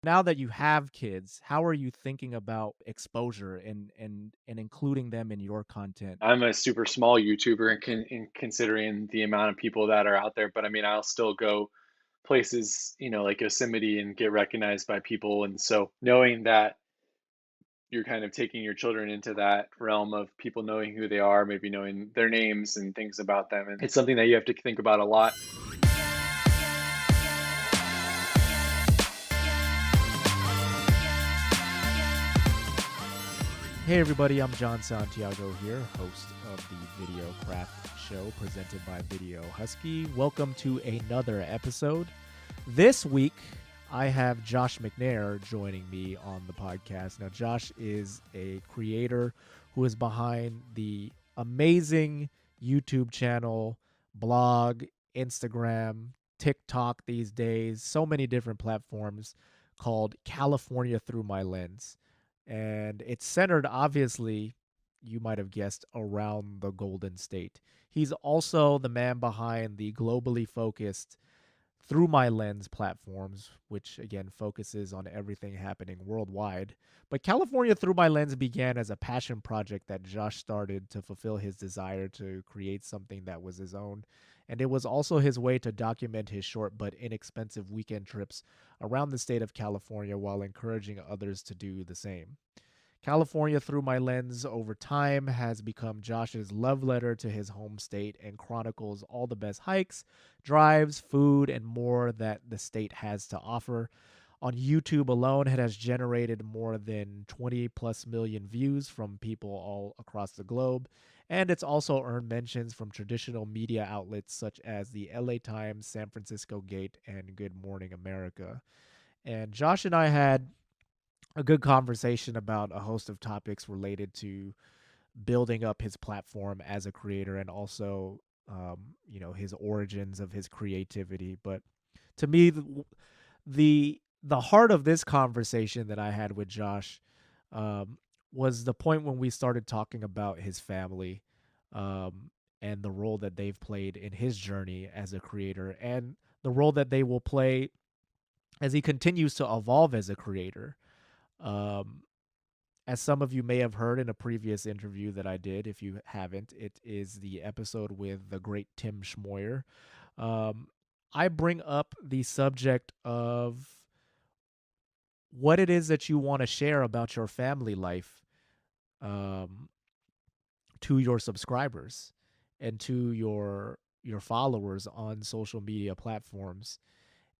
Now that you have kids, how are you thinking about exposure and including them in your content? I'm a super small YouTuber in considering the amount of people that are out there, but I mean, I'll still go places, like Yosemite and get recognized by people. And so knowing that you're kind of taking your children into that realm of people knowing who they are, maybe knowing their names and things about them. And it's something that you have to think about a lot. Hey everybody, I'm John Santiago here, host of the Video Craft Show presented by Video Husky. Welcome to another episode. This week, I have Josh McNair joining me on the podcast. Now, Josh is a creator who is behind the amazing YouTube channel, blog, Instagram, TikTok these days, so many different platforms called California Through My Lens. And it's centered, obviously, you might have guessed, around the Golden State. He's also the man behind the globally focused Through My Lens platforms, which again focuses on everything happening worldwide. But California Through My Lens began as a passion project that Josh started to fulfill his desire to create something that was his own. And it was also his way to document his short but inexpensive weekend trips around the state of California while encouraging others to do the same. California Through My Lens over time has become Josh's love letter to his home state and chronicles all the best hikes, drives, food, and more that the state has to offer. On YouTube alone, it has generated more than 20 plus million views from people all across the globe. And it's also earned mentions from traditional media outlets such as the LA Times, San Francisco Gate, and Good Morning America. And Josh and I had a good conversation about a host of topics related to building up his platform as a creator and also his origins of his creativity. But to me, the heart of this conversation that I had with Josh um, was the point when we started talking about his family and the role that they've played in his journey as a creator and the role that they will play as he continues to evolve as a creator. um, as some of you may have heard in a previous interview that I did, if you haven't, it is the episode with the great Tim Schmoyer. Um, I bring up the subject of what it is that you want to share about your family life um, to your subscribers and to your followers on social media platforms.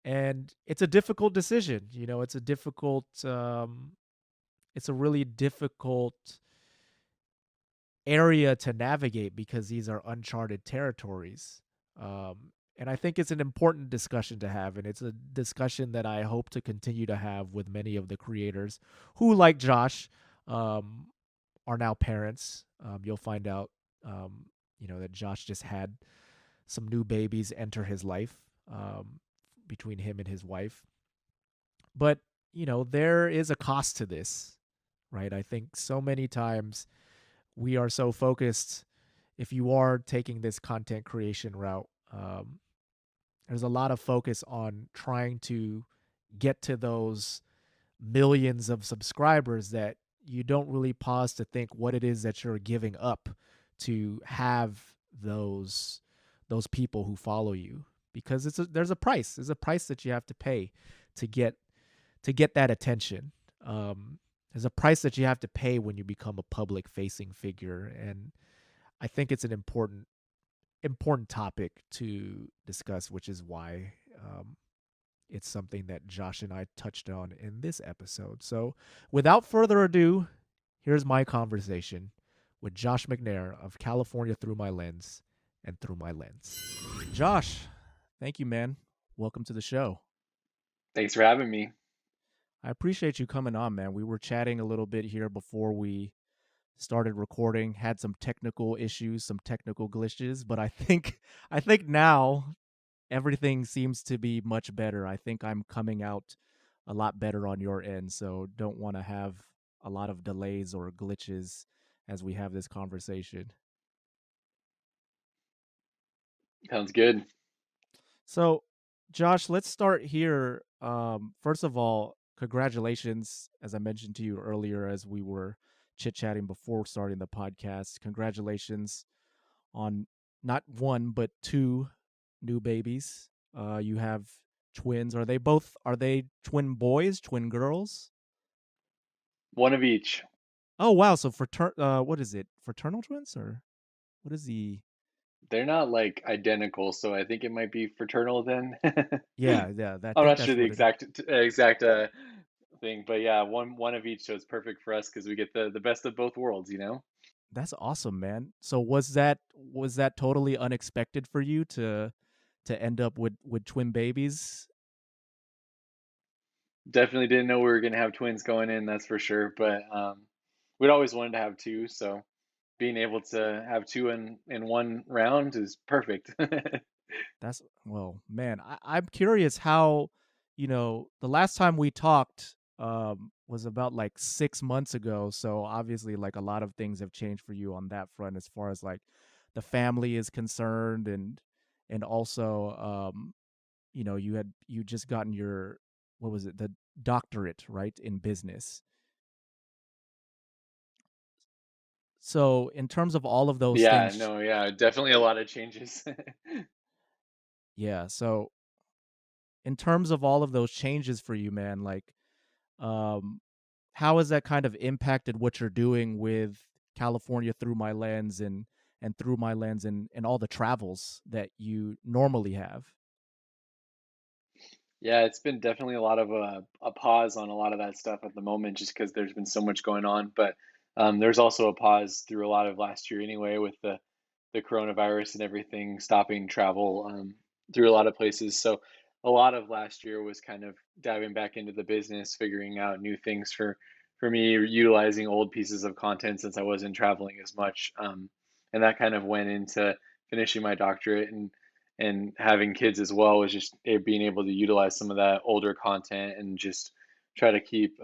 And it's a difficult decision. It's a really difficult area to navigate because these are uncharted territories. And I think it's an important discussion to have. And it's a discussion that I hope to continue to have with many of the creators who, like Josh, um, are now parents. You'll find out, that Josh just had some new babies enter his life between him and his wife. But, there is a cost to this, right? I think so many times we are so focused. If you are taking this content creation route, there's a lot of focus on trying to get to those millions of subscribers that you don't really pause to think what it is that you're giving up to have those people who follow you, because there's a price that you have to pay to get that attention. There's a price that you have to pay when you become a public facing figure, and I think it's an important topic to discuss, which is why it's something that Josh and I touched on in this episode. So, without further ado, here's my conversation with Josh McNair of California Through My Lens and Through My Lens. Josh, thank you, man. Welcome to the show. Thanks for having me. I appreciate you coming on, man. We were chatting a little bit here before we started recording, had some technical issues, some technical glitches, but I think now everything seems to be much better. I think I'm coming out a lot better on your end, so don't want to have a lot of delays or glitches as we have this conversation. Sounds good. So, Josh, let's start here. First of all, congratulations, as I mentioned to you earlier as we were chit chatting before starting the podcast. Congratulations on not one but two new babies. You have twins. Are they twin boys, twin girls? One of each. Oh wow, so what is it? Fraternal twins or what is the They're not like identical, so I think it might be fraternal then. Yeah, yeah, I I'm think not sure that's the what it is. exact thing, but yeah, one of each, so it's perfect for us because we get the best of both worlds, you know? That's awesome, man. So was that totally unexpected for you to end up with twin babies? Definitely didn't know we were gonna have twins going in, that's for sure, but, we'd always wanted to have 2, so being able to have 2 in 1 round is perfect. That's well, man, I'm curious how, the last time we talked was about like 6 months ago. So obviously like a lot of things have changed for you on that front as far as like the family is concerned and also you just gotten your what was it, the doctorate, right, in business. So in terms of all of those Yeah, things, no, yeah, definitely a lot of changes. yeah. So in terms of all of those changes for you, man, like um how has that kind of impacted what you're doing with California through my lens and through my lens and all the travels that you normally have? Yeah, it's been definitely a lot of a pause on a lot of that stuff at the moment, just because there's been so much going on. But there's also a pause through a lot of last year anyway, with the coronavirus and everything stopping travel through a lot of places. So a lot of last year was kind of diving back into the business, figuring out new things for me, utilizing old pieces of content since I wasn't traveling as much, and that kind of went into finishing my doctorate and having kids as well was just being able to utilize some of that older content and just try to keep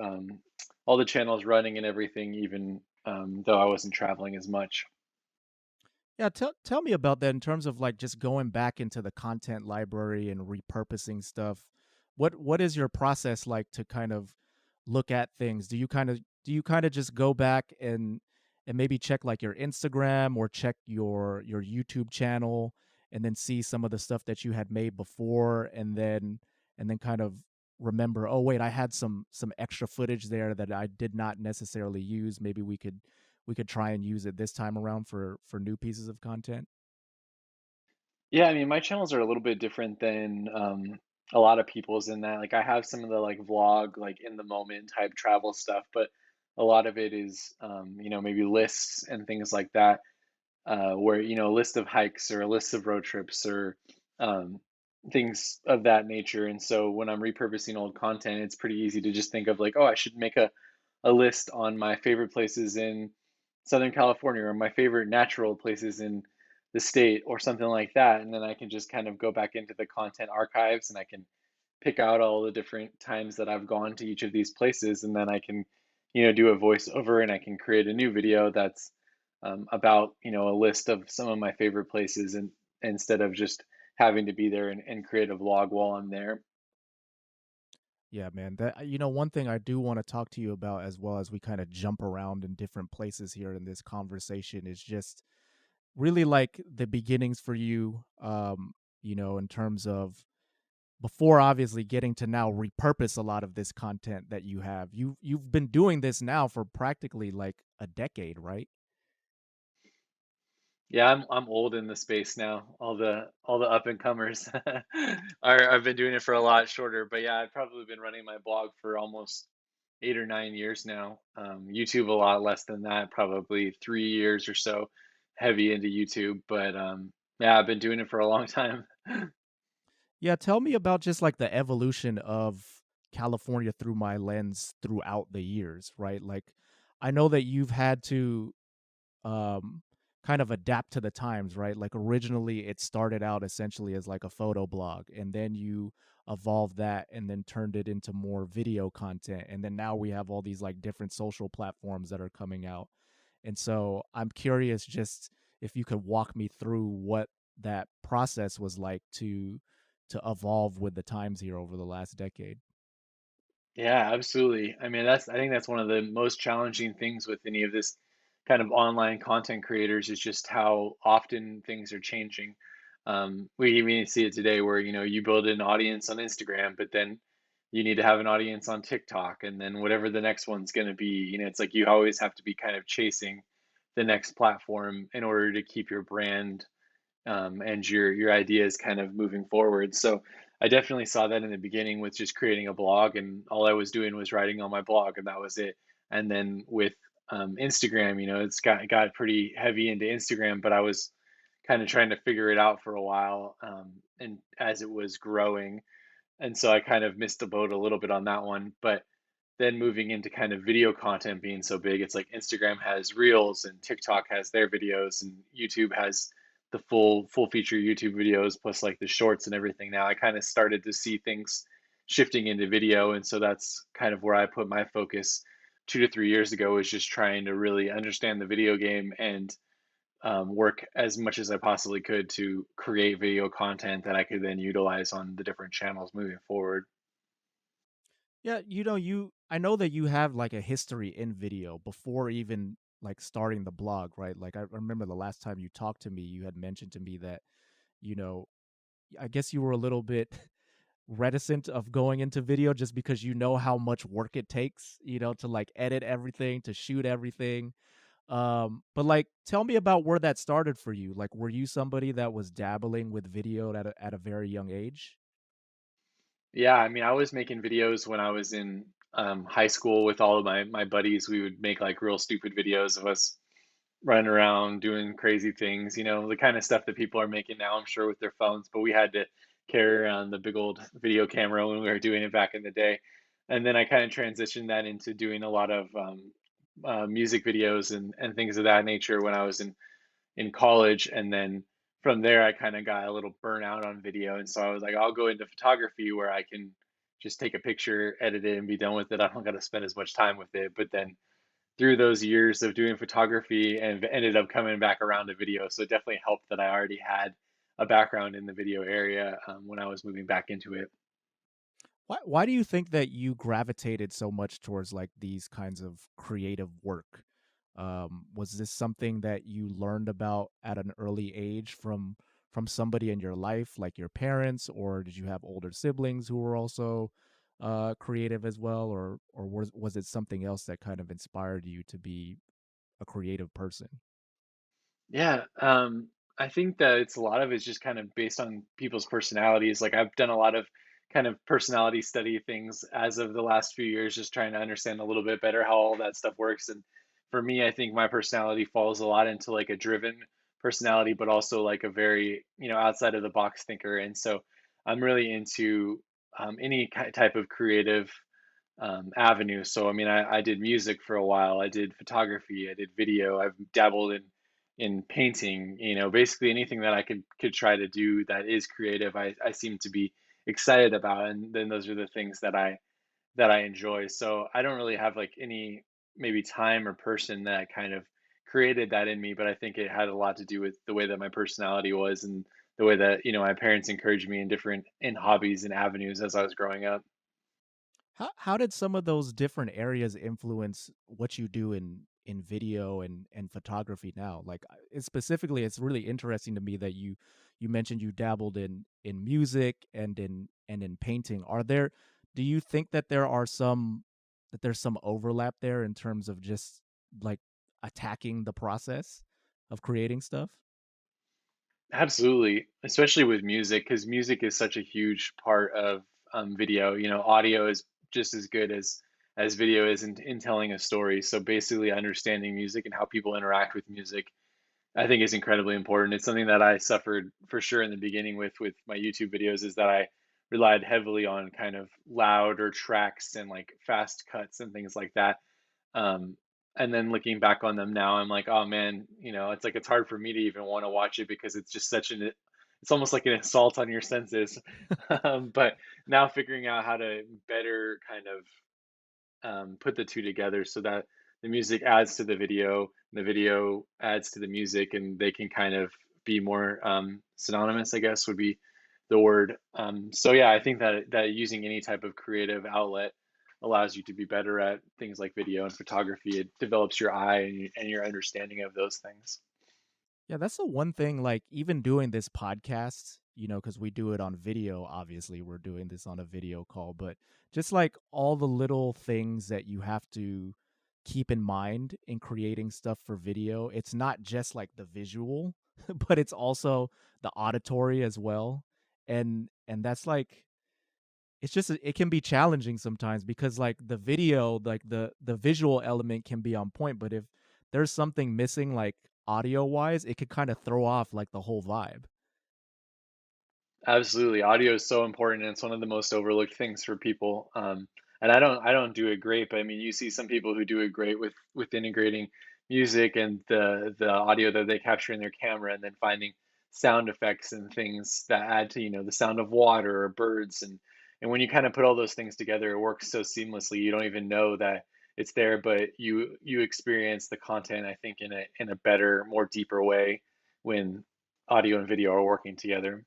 all the channels running and everything, even though I wasn't traveling as much. Yeah, tell me about that in terms of like just going back into the content library and repurposing stuff. What is your process like to kind of look at things? Do you kind of just go back and maybe check like your Instagram or check your YouTube channel and then see some of the stuff that you had made before and then kind of remember, oh wait, I had some extra footage there that I did not necessarily use. Maybe we could try and use it this time around for new pieces of content. Yeah, I mean, my channels are a little bit different than a lot of people's in that, like, I have some of the like vlog, like in the moment type travel stuff, but a lot of it is, maybe lists and things like that, where a list of hikes or a list of road trips or um, things of that nature. And so when I'm repurposing old content, it's pretty easy to just think of like, oh, I should make a list on my favorite places in Southern California or my favorite natural places in the state or something like that. And then I can just kind of go back into the content archives and I can pick out all the different times that I've gone to each of these places. And then I can, do a voiceover and I can create a new video that's about, a list of some of my favorite places and instead of just having to be there and create a vlog while I'm there. Yeah, man. That one thing I do want to talk to you about as well as we kind of jump around in different places here in this conversation is just really like the beginnings for you in terms of before obviously getting to now repurpose a lot of this content that you have. You've been doing this now for practically like a decade, right? Yeah, I'm old in the space now. All the up and comers are I've been doing it for a lot shorter, but yeah, I've probably been running my blog for almost 8 or 9 years now. YouTube a lot less than that, probably 3 years or so, heavy into YouTube. But yeah, I've been doing it for a long time. Yeah, tell me about just like the evolution of California through my lens throughout the years, right? Like I know that you've had to um kind of adapt to the times, right? Like originally it started out essentially as like a photo blog and then you evolved that and then turned it into more video content and then now we have all these like different social platforms that are coming out. And so I'm curious just if you could walk me through what that process was like to evolve with the times here over the last decade. Yeah, absolutely. I mean, I think that's one of the most challenging things with any of this kind of online content creators is just how often things are changing. We even see it today where, you build an audience on Instagram, but then you need to have an audience on TikTok, and then whatever the next one's going to be, it's like you always have to be kind of chasing the next platform in order to keep your brand and your ideas kind of moving forward. So I definitely saw that in the beginning with just creating a blog, and all I was doing was writing on my blog, and that was it. And then with Instagram, it's got pretty heavy into Instagram, but I was kind of trying to figure it out for a while, and as it was growing, and so I kind of missed the boat a little bit on that one. But then moving into kind of video content being so big, it's like Instagram has Reels and TikTok has their videos and YouTube has the full feature YouTube videos plus like the shorts and everything. Now I kind of started to see things shifting into video, and so that's kind of where I put my focus 2 to 3 years ago, is just trying to really understand the video game and work as much as I possibly could to create video content that I could then utilize on the different channels moving forward. Yeah, I know that you have like a history in video before even like starting the blog, right? Like I remember the last time you talked to me, you had mentioned to me that, you know, I guess you were a little bit reticent of going into video just because you know how much work it takes, to like edit everything, to shoot everything. But like tell me about where that started for you. Like were you somebody that was dabbling with video at a very young age? Yeah, I mean, I was making videos when I was in high school with all of my buddies. We would make like real stupid videos of us running around doing crazy things, the kind of stuff that people are making now, I'm sure, with their phones. But we had to carry around the big old video camera when we were doing it back in the day. And then I kind of transitioned that into doing a lot of music videos and things of that nature when I was in college. And then from there, I kind of got a little burnout on video. And so I was like, I'll go into photography where I can just take a picture, edit it, and be done with it. I don't got to spend as much time with it. But then through those years of doing photography and ended up coming back around to video. So it definitely helped that I already had a background in the video area when I was moving back into it. Why do you think that you gravitated so much towards like these kinds of creative work? Was this something that you learned about at an early age from somebody in your life, like your parents, or did you have older siblings who were also creative as well, or was it something else that kind of inspired you to be a creative person? Yeah, I think that it's a lot of it's just kind of based on people's personalities. Like I've done a lot of kind of personality study things as of the last few years, just trying to understand a little bit better how all that stuff works. And for me, I think my personality falls a lot into like a driven personality, but also like a very, outside of the box thinker. And so I'm really into any type of creative avenue. So I mean, I did music for a while. I did photography. I did video. I've dabbled in painting. Basically anything that I could try to do that is creative. I seem to be excited about, and then those are the things that I enjoy. So I don't really have like any maybe time or person that kind of created that in me, but I think it had a lot to do with the way that my personality was and the way that my parents encouraged me in different in hobbies and avenues as I was growing up. How did some of those different areas influence what you do in video and photography now? Like specifically, it's really interesting to me that you mentioned you dabbled in music and in painting. Do you think that there's some overlap there in terms of just like attacking the process of creating stuff? Absolutely, especially with music, because music is such a huge part of video. Audio is just as good as video is in telling a story. So basically, understanding music and how people interact with music, I think, is incredibly important. It's something that I suffered for sure in the beginning with my YouTube videos, is that I relied heavily on kind of louder tracks and like fast cuts and things like that. Um, and then looking back on them now, I'm like, oh man, it's like it's hard for me to even want to watch it because it's just it's almost like an assault on your senses. But now figuring out how to better kind of put the two together so that the music adds to the video adds to the music, and they can kind of be more synonymous, I guess would be the word. So yeah, I think that using any type of creative outlet allows you to be better at things like video and photography. It develops your eye and your understanding of those things. Yeah, that's the one thing, like, even doing this podcast, because we do it on video, obviously, we're doing this on a video call, but just like all the little things that you have to keep in mind in creating stuff for video, it's not just like the visual, but it's also the auditory as well. And that's like it's just it can be challenging sometimes because like the video, like the visual element can be on point, but if there's something missing like audio wise, it could kind of throw off like the whole vibe. Absolutely. Audio is so important, and it's one of the most overlooked things for people. And I don't do it great, but I mean, you see some people who do it great with integrating music and the audio that they capture in their camera, and then finding sound effects and things that add to, the sound of water or birds, and when you kind of put all those things together, it works so seamlessly. You don't even know that it's there, but you experience the content, I think, in a better, more deeper way when audio and video are working together.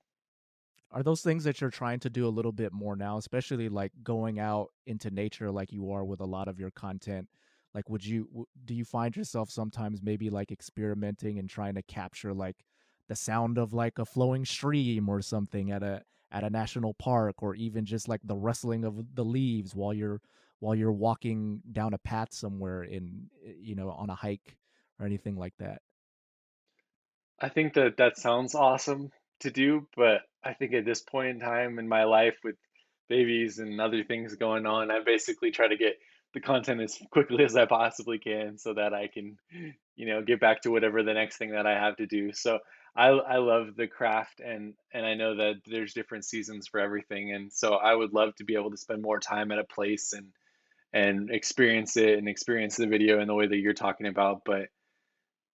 Are those things that you're trying to do a little bit more now, especially like going out into nature like you are with a lot of your content? Like, do you find yourself sometimes maybe like experimenting and trying to capture like the sound of like a flowing stream or something at a national park, or even just like the rustling of the leaves while you're walking down a path somewhere on a hike or anything like that? I think that that sounds awesome to do, but I think at this point in time in my life with babies and other things going on, I basically try to get the content as quickly as I possibly can so that I can, get back to whatever the next thing that I have to do. So I love the craft, and I know that there's different seasons for everything. And so I would love to be able to spend more time at a place and experience it and experience the video in the way that you're talking about. But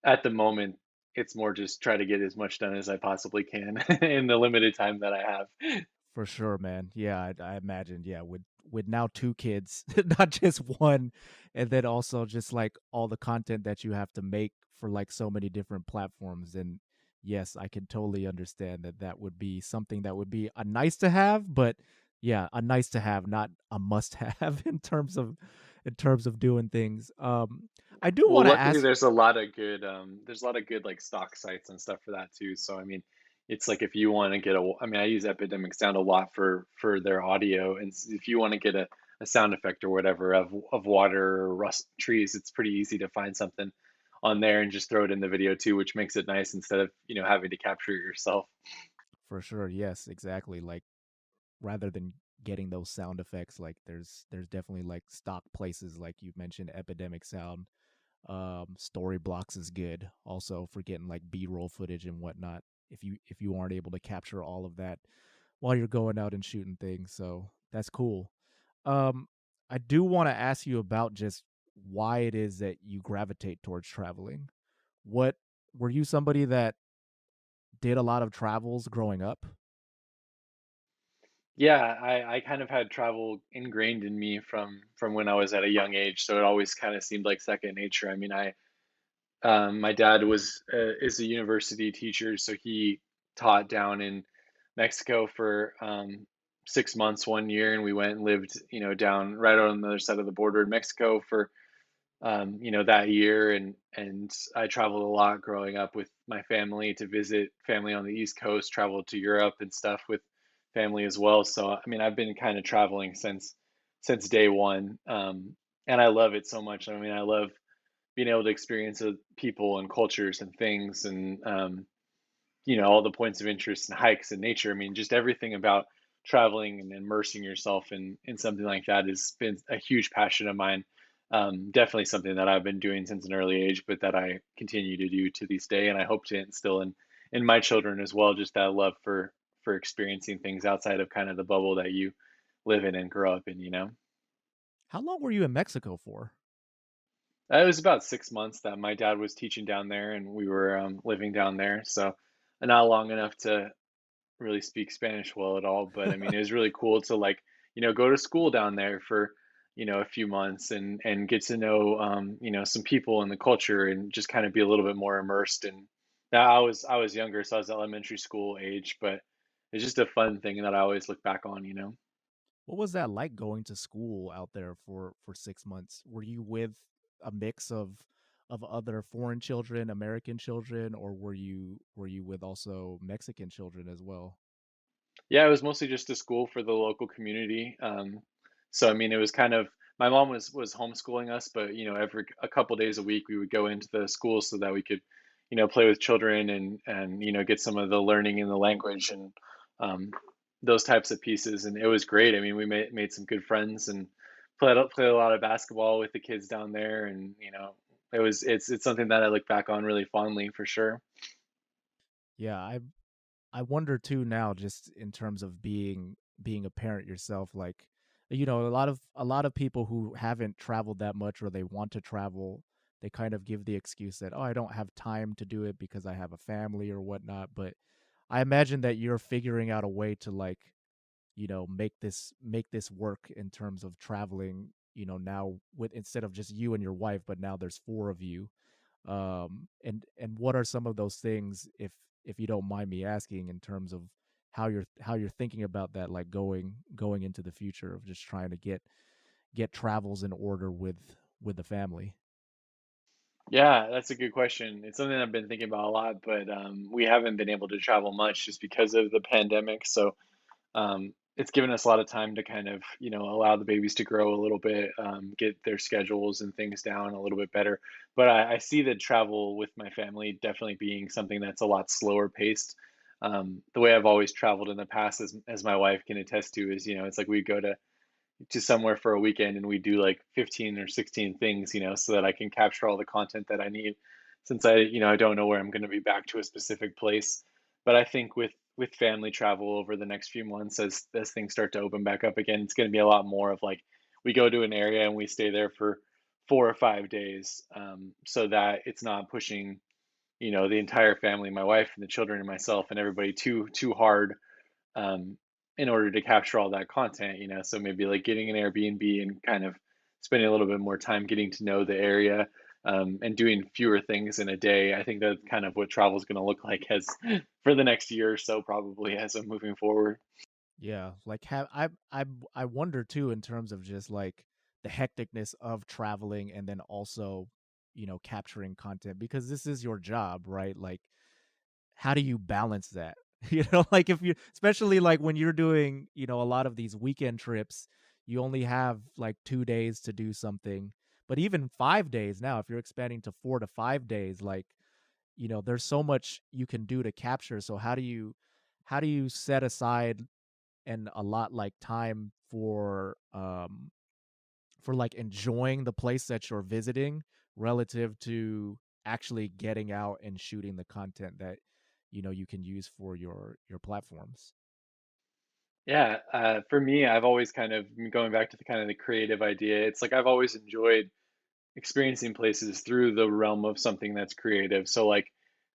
at the moment, it's more just try to get as much done as I possibly can in the limited time that I have. For sure, man. Yeah, I imagine. Yeah, with now two kids, not just one, and then also just like all the content that you have to make for like so many different platforms. And yes, I can totally understand that that would be something that would be a nice to have, but yeah, a nice to have, not a must have in terms of doing things. I do Well, want to luckily ask. there's a lot of good like stock sites and stuff for that too. So I mean, it's like if you want to get I mean, I use Epidemic Sound a lot for their audio, and if you want to get a sound effect or whatever of water or rust trees, it's pretty easy to find something on there and just throw it in the video too, which makes it nice instead of, having to capture it yourself. For sure, yes, exactly. Like rather than getting those sound effects, like there's definitely like stock places like you mentioned, Epidemic Sound. Story Blocks is good also for getting like b-roll footage and whatnot, if you aren't able to capture all of that while you're going out and shooting things. So that's cool. um I do want to ask you about just why it is that you gravitate towards traveling. What Were you somebody that did a lot of travels growing up? Yeah, I kind of had travel ingrained in me from when I was at a young age, so it always kind of seemed like second nature. I mean, my dad is a university teacher, so he taught down in Mexico for 6 months 1 year, and we went and lived, down right on the other side of the border in Mexico for that year, and I traveled a lot growing up with my family to visit family on the East Coast, traveled to Europe and stuff with family as well. So I mean, I've been kind of traveling since day one, and I love it so much. I mean, I love being able to experience people and cultures and things, and all the points of interest and hikes and nature. I mean, just everything about traveling and immersing yourself in something like that has been a huge passion of mine. Definitely something that I've been doing since an early age, but that I continue to do to this day, and I hope to instill in my children as well. Just that love for experiencing things outside of kind of the bubble that you live in and grow up in. How long were you in Mexico for? It was about 6 months that my dad was teaching down there, and we were living down there. So not long enough to really speak Spanish well at all, but I mean, it was really cool to like, go to school down there for, a few months and get to know, some people in the culture and just kind of be a little bit more immersed. And now I was younger, so I was elementary school age, but it's just a fun thing that I always look back on. What was that like going to school out there for 6 months? Were you with a mix of other foreign children, American children, or were you with also Mexican children as well? Yeah, it was mostly just a school for the local community. So I mean, it was kind of my mom was homeschooling us, but every a couple days a week we would go into the school so that we could, play with children and get some of the learning in the language and um, those types of pieces. And it was great. I mean, we made some good friends and played a lot of basketball with the kids down there, and it's something that I look back on really fondly for sure. Yeah, I wonder too now, just in terms of being a parent yourself, like, a lot of people who haven't traveled that much or they want to travel, they kind of give the excuse that, oh, I don't have time to do it because I have a family or whatnot. But I imagine that you're figuring out a way to, like, make this work in terms of traveling, now, with instead of just you and your wife, but now there's four of you. And what are some of those things, if you don't mind me asking, in terms of how you're thinking about that, like going into the future of just trying to get travels in order with the family? Yeah, that's a good question. It's something I've been thinking about a lot, but we haven't been able to travel much just because of the pandemic. So it's given us a lot of time to kind of, allow the babies to grow a little bit, get their schedules and things down a little bit better. But I see the travel with my family definitely being something that's a lot slower paced. The way I've always traveled in the past, as my wife can attest to, is, it's like we go to somewhere for a weekend and we do like 15 or 16 things, so that I can capture all the content that I need, since I don't know where I'm going to be back to a specific place. But I think with family travel over the next few months, as things start to open back up again, it's going to be a lot more of like we go to an area and we stay there for 4 or 5 days, so that it's not pushing, the entire family, my wife and the children and myself and everybody too hard, um, in order to capture all that content, So maybe like getting an Airbnb and kind of spending a little bit more time getting to know the area, and doing fewer things in a day. I think that's kind of what travel is going to look like as for the next year or so, probably as I'm moving forward. Yeah, like, have I wonder too, in terms of just like the hecticness of traveling and then also, capturing content, because this is your job, right? Like, how do you balance that? Like, if you, especially like when you're doing, a lot of these weekend trips, you only have like 2 days to do something. But even 5 days now, if you're expanding to 4 to 5 days, like, there's so much you can do to capture. So how do you set aside and a lot like time for like enjoying the place that you're visiting relative to actually getting out and shooting the content that you can use for your platforms? Yeah, for me, I've always kind of going back to the kind of the creative idea. It's like I've always enjoyed experiencing places through the realm of something that's creative. So like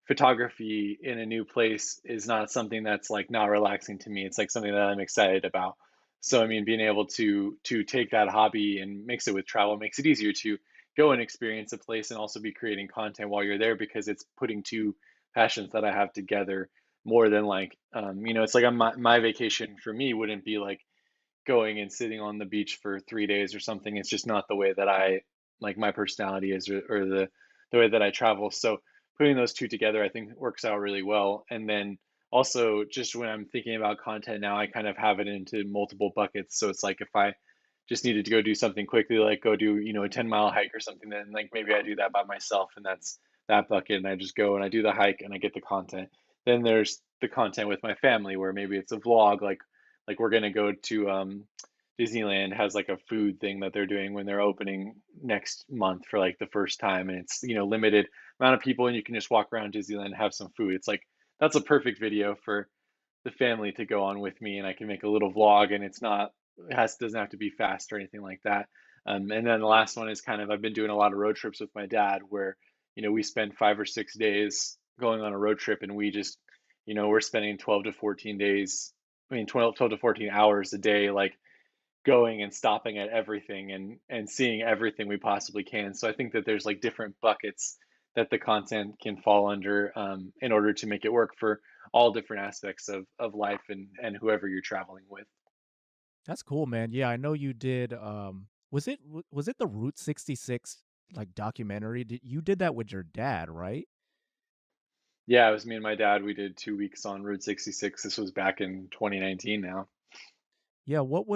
photography in a new place is not something that's like not relaxing to me. It's like something that I'm excited about. So I mean, being able to take that hobby and mix it with travel makes it easier to go and experience a place and also be creating content while you're there, because it's putting two passions that I have together more than like, it's like my vacation for me wouldn't be like going and sitting on the beach for 3 days or something. It's just not the way that I like my personality is, or the way that I travel. So putting those two together, I think works out really well. And then also just when I'm thinking about content now, I kind of have it into multiple buckets. So it's like if I just needed to go do something quickly, like go do, a 10-mile hike or something, then like maybe I do that by myself and that's that bucket. And I just go and I do the hike and I get the content. Then there's the content with my family where maybe it's a vlog, like we're gonna go to Disneyland has like a food thing that they're doing when they're opening next month for like the first time, and it's limited amount of people, and you can just walk around Disneyland and have some food. It's like that's a perfect video for the family to go on with me, and I can make a little vlog, and it's not it has doesn't have to be fast or anything like that. And then the last one is kind of I've been doing a lot of road trips with my dad, where we spend 5 or 6 days going on a road trip, and we just we're spending 12 to 14 days. I mean, 12 to 14 hours a day, like going and stopping at everything and seeing everything we possibly can. So I think that there's like different buckets that the content can fall under, in order to make it work for all different aspects of life and whoever you're traveling with. That's cool, man. Yeah, I know you did. Was it the Route 66 like documentary? You did that with your dad, right? Yeah, it was me and my dad. We did 2 weeks on Route 66. This was back in 2019 now. Yeah, what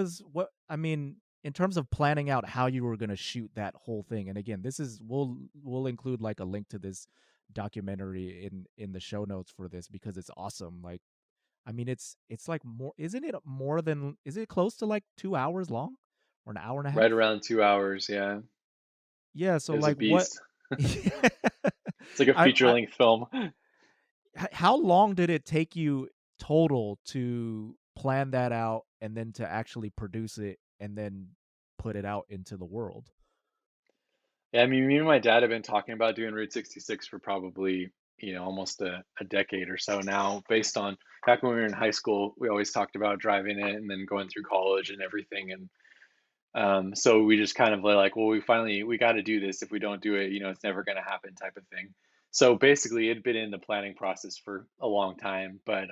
I mean, in terms of planning out how you were gonna shoot that whole thing, and again, this is we'll include like a link to this documentary in the show notes for this because it's awesome. Like, I mean, it's like more, isn't it more than, is it close to like 2 hours long or an hour and a Right half? around 2 hours. Yeah, Yeah, it so was a like what? beast. It's like a feature I length film. how long did it take you total to plan that out and then to actually produce it and then put it out into the world? Yeah, I mean, me and my dad have been talking about doing Route 66 for probably, almost a decade or so now, based on back when we were in high school, we always talked about driving it and then going through college and everything. And so we just kind of were like, well, we got to do this. If we don't do it, it's never going to happen type of thing. So basically, it'd been in the planning process for a long time. But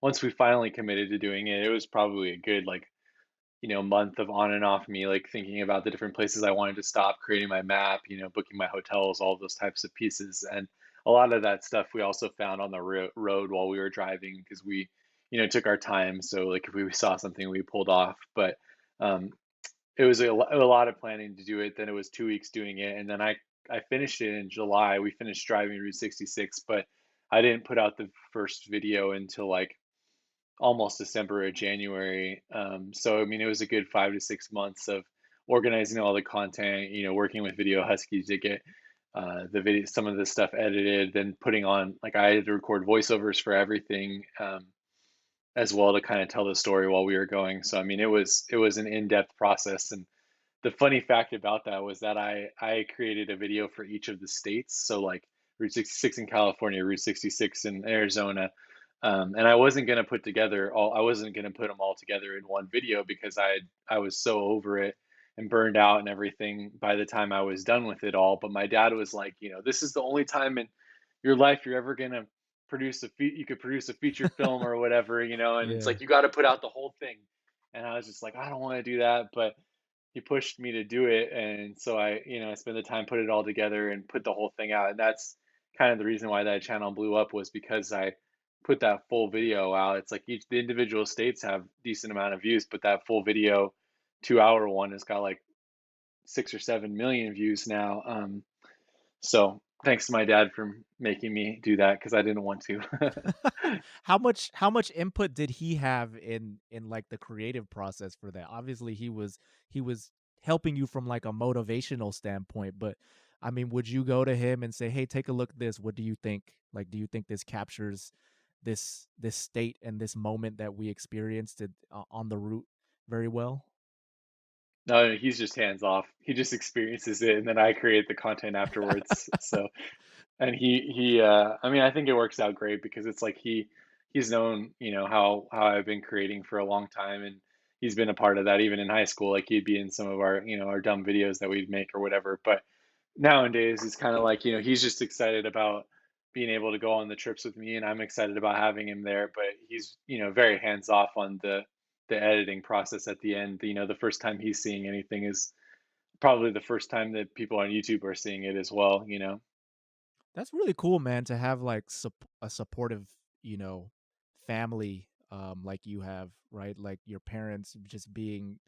once we finally committed to doing it, it was probably a good, like, month of on and off me, like thinking about the different places I wanted to stop, creating my map, booking my hotels, all those types of pieces. And a lot of that stuff we also found on the road while we were driving because we, took our time. So, like, if we saw something, we pulled off. But um, it was a lot of planning to do it. Then it was 2 weeks doing it. And then I finished it in July. We finished driving Route 66, but I didn't put out the first video until like almost December or January. So I mean, it was a good 5 to 6 months of organizing all the content. Working with Video Husky to get the video, some of the stuff edited, then putting on, like, I had to record voiceovers for everything, as well, to kind of tell the story while we were going. So I mean, it was an in-depth process. And the funny fact about that was that I created a video for each of the states. So, like, Route 66 in California, Route 66 in Arizona, and I wasn't gonna put them all together in one video because I was so over it and burned out and everything by the time I was done with it all. But my dad was like, this is the only time in your life you're ever gonna you could produce a feature film or whatever, and it's Yeah. like, you got to put out the whole thing. And I was just like, I don't want to do that, but he pushed me to do it. And so I spent the time, put it all together and put the whole thing out. And that's kind of the reason why that channel blew up, was because I put that full video out. It's like the individual states have decent amount of views, but that full video, 2 hour one, has got like 6 or 7 million views now. So thanks to my dad for making me do that because I didn't want to. How much input did he have in like the creative process for that? Obviously, he was helping you from like a motivational standpoint, but I mean, would you go to him and say, "Hey, take a look at this. What do you think? Like, do you think this captures this state and this moment that we experienced on the route very well?" No, no, he's just hands off. He just experiences it, and then I create the content afterwards. So, and I mean, I think it works out great because it's like he's known, how I've been creating for a long time, and he's been a part of that even in high school. Like, he'd be in some of our, our dumb videos that we'd make or whatever. But nowadays it's kind of like, he's just excited about being able to go on the trips with me, and I'm excited about having him there. But he's, very hands off on the editing process at the end. The first time he's seeing anything is probably the first time that people on YouTube are seeing it as well. That's really cool, man, to have like a supportive, you know, family like you have, right? Like your parents just being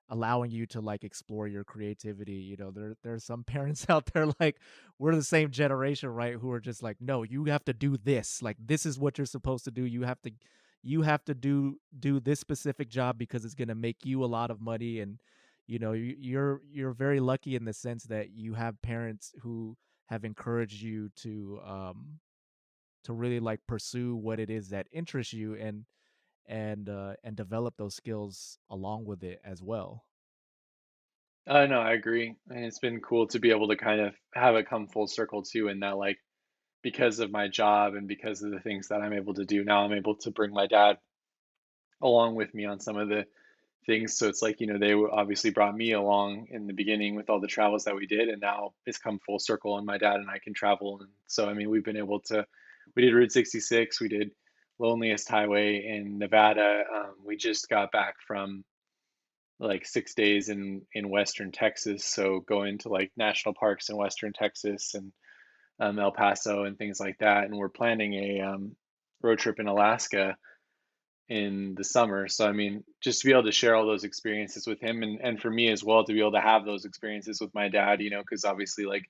allowing you to like explore your creativity. There's some parents out there, like, we're the same generation, right, who are just like, no, you have to do this. Like, this is what you're supposed to do. You have to do this specific job because it's going to make you a lot of money. And you're very lucky in the sense that you have parents who have encouraged you to really like pursue what it is that interests you, and develop those skills along with it as well. No, I agree, and it's been cool to be able to kind of have it come full circle too, in that, like, because of my job and because of the things that I'm able to do now, I'm able to bring my dad along with me on some of the things. So it's like, obviously brought me along in the beginning with all the travels that we did, and now it's come full circle, and my dad and I can travel. And so, I mean, we did Route 66, we did Loneliest Highway in Nevada. We just got back from like 6 days in Western Texas. So going to like national parks in Western Texas and El Paso and things like that. And we're planning a road trip in Alaska in the summer. So I mean, just to be able to share all those experiences with him, and for me as well to be able to have those experiences with my dad, because obviously like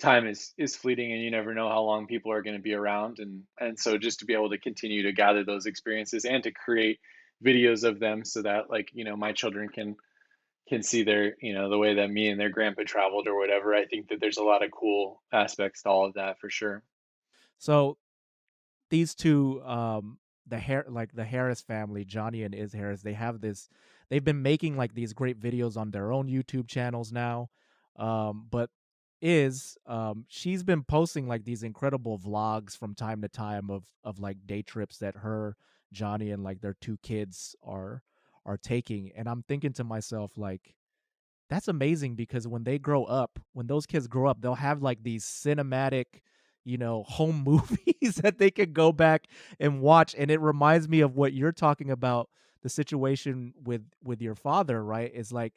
time is fleeting and you never know how long people are going to be around, and so just to be able to continue to gather those experiences and to create videos of them so that like my children can see their the way that me and their grandpa traveled or whatever. I think that there's a lot of cool aspects to all of that for sure. So these two, the Harris family, Johnny and Iz Harris, they've been making like these great videos on their own YouTube channels now. But she's been posting like these incredible vlogs from time to time of like day trips that her, Johnny, and like their two kids are taking. And I'm thinking to myself, like, that's amazing because when those kids grow up, they'll have like these cinematic, home movies that they could go back and watch. And it reminds me of what you're talking about, the situation with your father, right? Is like,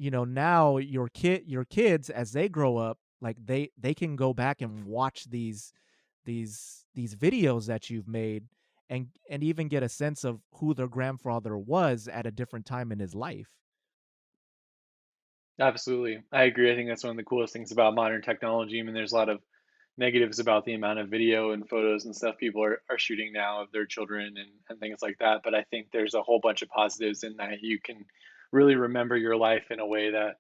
now your kids as they grow up, like they can go back and watch these videos that you've made and even get a sense of who their grandfather was at a different time in his life. Absolutely. I agree. I think that's one of the coolest things about modern technology. I mean, there's a lot of negatives about the amount of video and photos and stuff people are shooting now of their children and things like that. But I think there's a whole bunch of positives in that you can really remember your life in a way that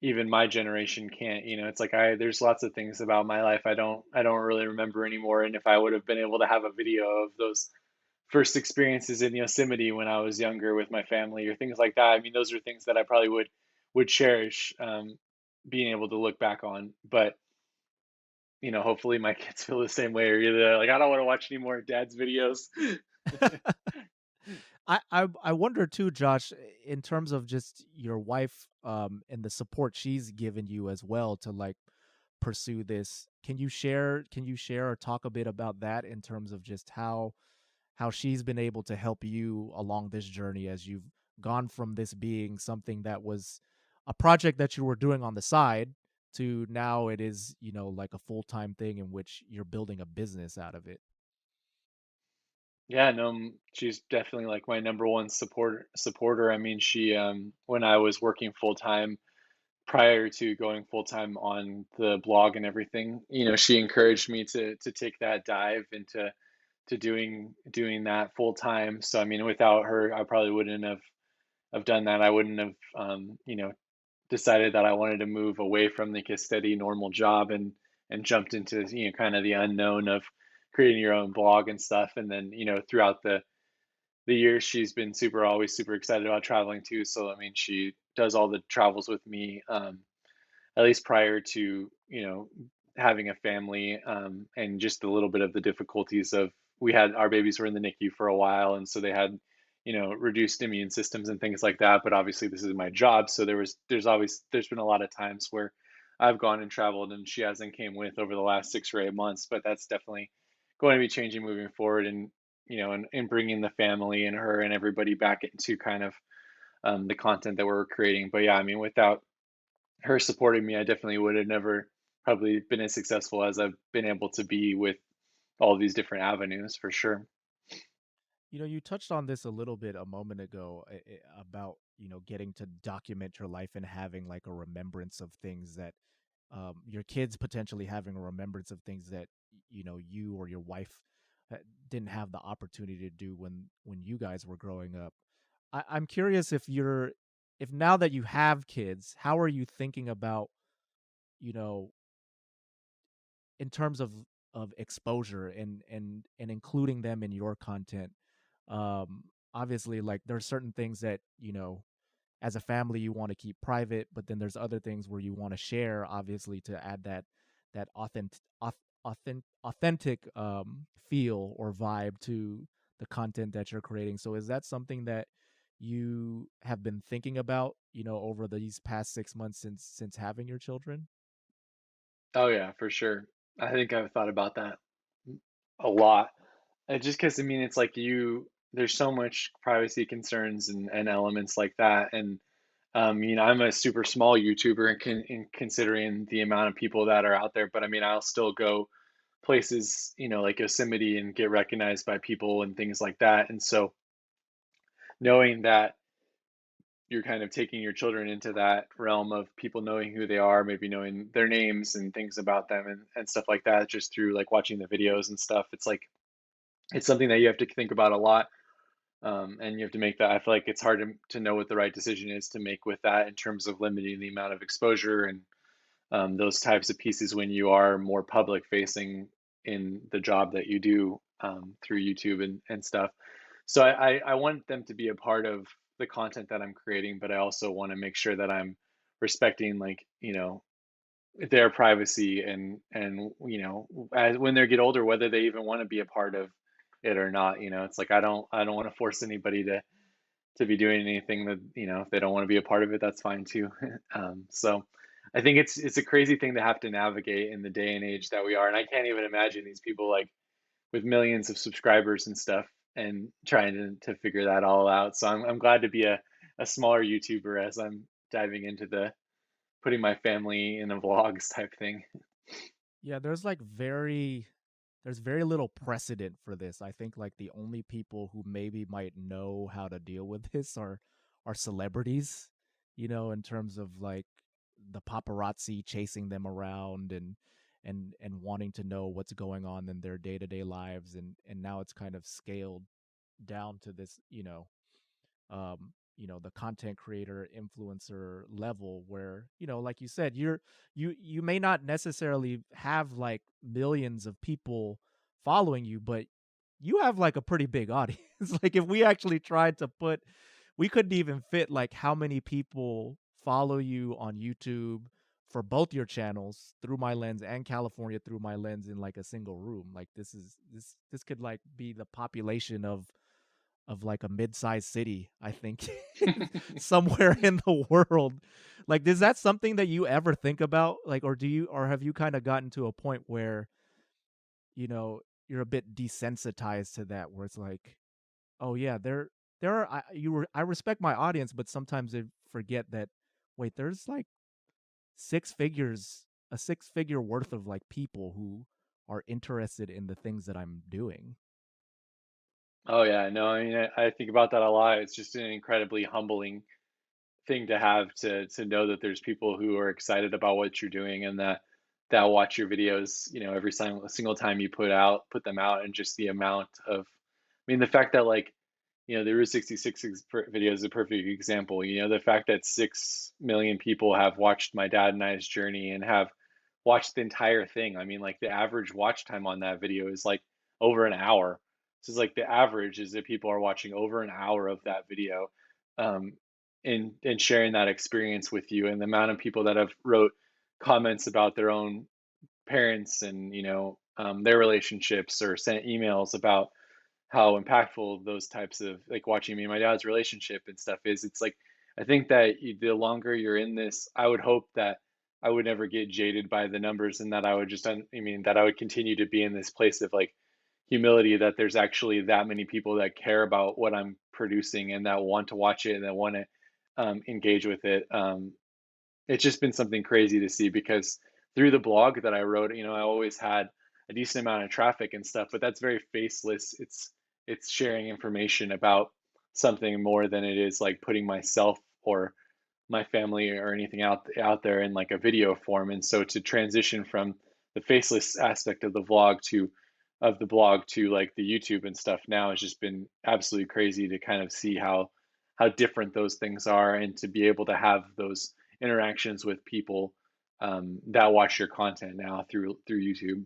even my generation can't. It's like there's lots of things about my life I don't really remember anymore. And if I would have been able to have a video of those first experiences in Yosemite when I was younger with my family or things like that. I mean, those are things that I probably would cherish, being able to look back on. But hopefully my kids feel the same way. Or either like, I don't want to watch any more dad's videos. I wonder too, Josh, in terms of just your wife, and the support she's given you as well to like pursue this. Can you share or talk a bit about that in terms of just how she's been able to help you along this journey as you've gone from this being something that was a project that you were doing on the side to now it is, like a full-time thing in which you're building a business out of it. Yeah, no, she's definitely like my number one supporter. I mean, she when I was working full time prior to going full time on the blog and everything, she encouraged me to take that dive into to doing that full time. So I mean, without her, I probably wouldn't have done that. I wouldn't have decided that I wanted to move away from like a steady normal job and jumped into kind of the unknown of creating your own blog and stuff. And then throughout the years, she's been always super excited about traveling too. So I mean, she does all the travels with me. At least prior to having a family, and just a little bit of the difficulties of we had our babies were in the NICU for a while, and so they had reduced immune systems and things like that. But obviously this is my job, so there's been a lot of times where I've gone and traveled and she hasn't came with over the last 6 or 8 months, but that's definitely going to be changing moving forward. And and bringing the family and her and everybody back into kind of the content that we're creating. But yeah, I mean, without her supporting me, I definitely would have never probably been as successful as I've been able to be with all these different avenues for sure. You touched on this a little bit a moment ago, about, getting to document your life and having like a remembrance of things that, your kids potentially having a remembrance of things that, you or your wife, didn't have the opportunity to do when you guys were growing up. I'm curious if now that you have kids, how are you thinking about, you know, in terms of exposure and including them in your content? Obviously, like there's certain things that, as a family you want to keep private, but then there's other things where you want to share, obviously, to add that authentic feel or vibe to the content that you're creating. So is that something that you have been thinking about, over these past 6 months since having your children? Oh yeah, for sure. I think I've thought about that a lot. Just because I mean, it's like there's so much privacy concerns and elements like that. And I'm a super small YouTuber in considering the amount of people that are out there, but I mean, I'll still go places, like Yosemite and get recognized by people and things like that. And so knowing that you're kind of taking your children into that realm of people knowing who they are, maybe knowing their names and things about them and stuff like that, just through like watching the videos and stuff. It's like, it's something that you have to think about a lot. And you have to make that. I feel like it's hard to know what the right decision is to make with that in terms of limiting the amount of exposure and those types of pieces when you are more public facing in the job that you do through YouTube and stuff. So I want them to be a part of the content that I'm creating, but I also want to make sure that I'm respecting, like, their privacy and as when they get older, whether they even want to be a part of it or not. It's like I don't want to force anybody to be doing anything that, if they don't want to be a part of it, that's fine too. So I think it's a crazy thing to have to navigate in the day and age that we are, and I can't even imagine these people like with millions of subscribers and stuff and trying to figure that all out. So I'm glad to be a smaller YouTuber as I'm diving into the putting my family in a vlogs type thing. Yeah, there's very little precedent for this. I think like the only people who maybe might know how to deal with this are celebrities, in terms of like the paparazzi chasing them around and wanting to know what's going on in their day-to-day lives, and now it's kind of scaled down to this, the content creator influencer level where, like you said, you may not necessarily have like millions of people following you, but you have like a pretty big audience. Like if we actually tried to put, we couldn't even fit like how many people follow you on YouTube for both your channels, Through My Lens and California Through My Lens, in like a single room. Like this could like be the population of like a mid-sized city, I think, somewhere in the world. Like, is that something that you ever think about? Like, or have you kind of gotten to a point where, you're a bit desensitized to that, where it's like, oh yeah, there are, I respect my audience, but sometimes I forget that, wait, there's like a six-figure worth of like people who are interested in the things that I'm doing. Oh yeah, no, I mean, I think about that a lot. It's just an incredibly humbling thing to have to know that there's people who are excited about what you're doing and that watch your videos, every single time you put them out, and just the amount of, I mean, the fact that like, the Route 66 video is a perfect example. The fact that 6 million people have watched my dad and I's journey and have watched the entire thing. I mean, like the average watch time on that video is like over an hour. So it's like the average is that people are watching over an hour of that video. Um, and sharing that experience with you, and the amount of people that have wrote comments about their own parents and their relationships, or sent emails about how impactful those types of, like, watching me and my dad's relationship and stuff is. It's like, I think that the longer you're in this, I would hope that I would never get jaded by the numbers, and that I would just I mean, that I would continue to be in this place of like humility, that there's actually that many people that care about what I'm producing and that want to watch it and that want to engage with it. It's just been something crazy to see, because through the blog that I wrote, I always had a decent amount of traffic and stuff, but that's very faceless. It's sharing information about something more than it is like putting myself or my family or anything out there in like a video form. And so to transition from the faceless aspect of the blog to like the YouTube and stuff now has just been absolutely crazy to kind of see how different those things are, and to be able to have those interactions with people that watch your content now through YouTube.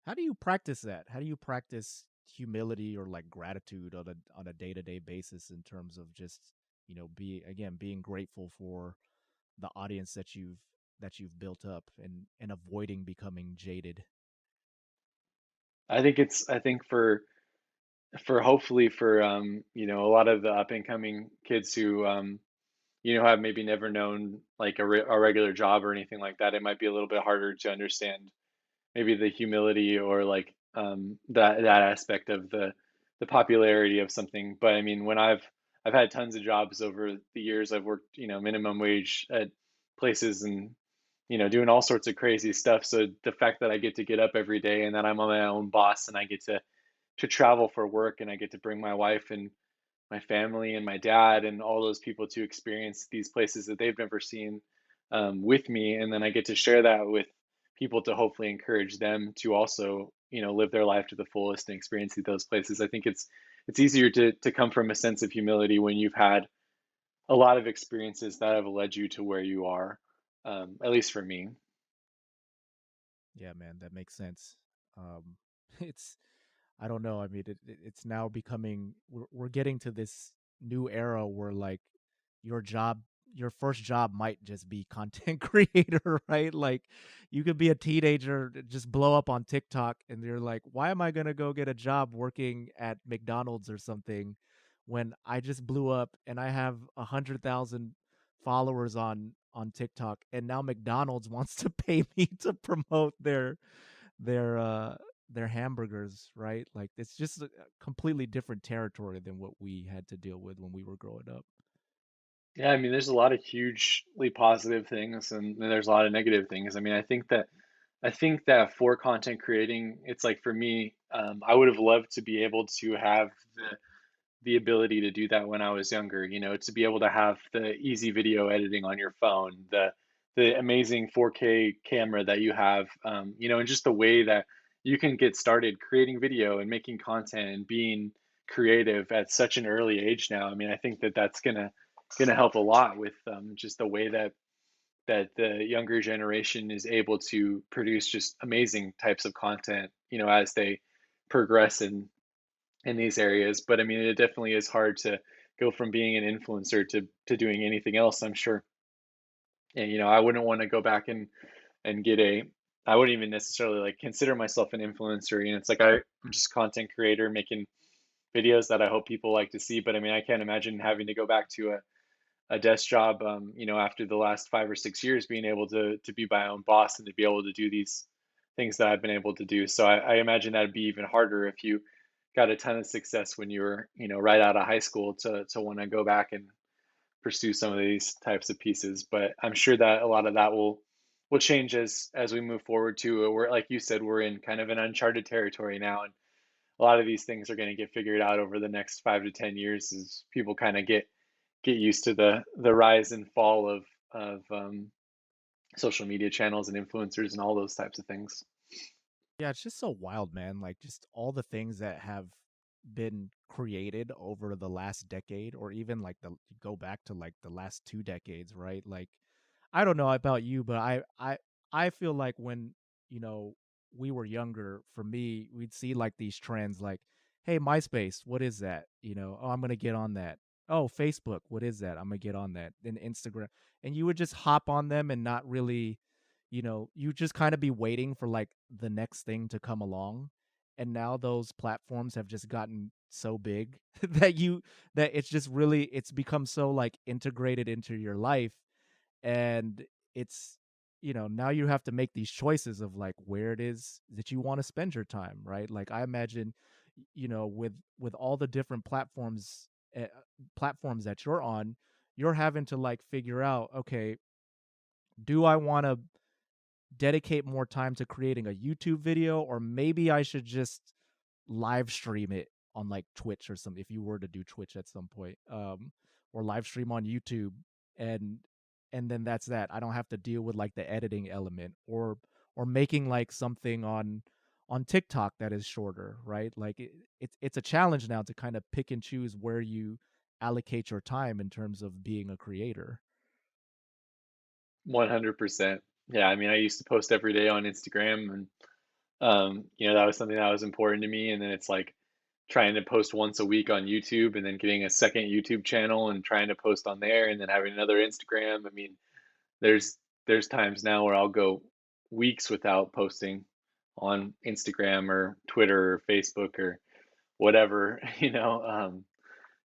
How do you practice that? How do you practice humility or like gratitude on a day-to-day basis, in terms of just, being grateful for the audience that you've built up, and avoiding becoming jaded? I think for hopefully for a lot of the up and coming kids who have maybe never known like a regular job or anything like that, it might be a little bit harder to understand maybe the humility or like that aspect of the popularity of something. But I mean, when I've had tons of jobs over the years. I've worked, minimum wage at places and, doing all sorts of crazy stuff. So the fact that I get up every day and that I'm my own boss and I get to travel for work and I get to bring my wife and my family and my dad and all those people to experience these places that they've never seen, with me, and then I get to share that with people to hopefully encourage them to also, live their life to the fullest and experience those places. I think it's easier to come from a sense of humility when you've had a lot of experiences that have led you to where you are, at least for me. Yeah, man, that makes sense. Um, it's I don't know. I mean, it's now becoming we're getting to this new era where like your job, your first job might just be content creator, right? Like you could be a teenager, just blow up on TikTok, and you're like, why am I gonna go get a job working at McDonald's or something when I just blew up and I have 100,000 followers on TikTok, and now McDonald's wants to pay me to promote their uh their hamburgers, right? Like it's just a completely different territory than what we had to deal with when we were growing up. Yeah, I mean, there's a lot of hugely positive things, and then there's a lot of negative things. I mean, I think that for content creating, it's like for me, I would have loved to be able to have the ability to do that when I was younger, to be able to have the easy video editing on your phone, the amazing 4K camera that you have, and just the way that you can get started creating video and making content and being creative at such an early age now. I mean, I think that that's gonna help a lot with, just the way that the younger generation is able to produce just amazing types of content, as they progress in these areas. But I mean, it definitely is hard to go from being an influencer to doing anything else, I'm sure. And I wouldn't want to go back and get a I wouldn't even necessarily like consider myself an influencer. It's like I'm just a content creator making videos that I hope people like to see. But I mean, I can't imagine having to go back to a desk job, after the last 5 or 6 years, being able to be my own boss and to be able to do these things that I've been able to do. So I imagine that'd be even harder if you got a ton of success when you were, right out of high school to want to go back and pursue some of these types of pieces. But I'm sure that a lot of that will change as we move forward too. We're like you said, we're in kind of an uncharted territory now, and a lot of these things are going to get figured out over the next 5 to 10 years as people kind of get used to the rise and fall of social media channels and influencers and all those types of things. Yeah, it's just so wild, man. Like just all the things that have been created over the last decade or even like the go back to like the last 2 decades, right? Like I don't know about you, but I feel like when, you know, we were younger, for me, we'd see like these trends like, hey, MySpace, what is that? Oh, I'm gonna get on that. Oh, Facebook, what is that? I'm gonna get on that. Then Instagram. And you would just hop on them and not really, you just kind of be waiting for like the next thing to come along. And now those platforms have just gotten so big that it's just really it's become so like integrated into your life, and it's now you have to make these choices of like where it is that you want to spend your time, right? Like I imagine with all the different platforms that you're on, you're having to like figure out, okay, do I want to dedicate more time to creating a YouTube video, or maybe I should just live stream it on like Twitch or something, if you were to do Twitch at some point, or live stream on YouTube, and then that's that. I don't have to deal with like the editing element, or making like something on TikTok that is shorter, right? Like it's a challenge now to kind of pick and choose where you allocate your time in terms of being a creator. 100%. Yeah, I mean, I used to post every day on Instagram, and that was something that was important to me. And then it's like trying to post once a week on YouTube, and then getting a second YouTube channel and trying to post on there, and then having another Instagram. I mean, there's there's times now where I'll go weeks without posting on Instagram or Twitter or Facebook or whatever,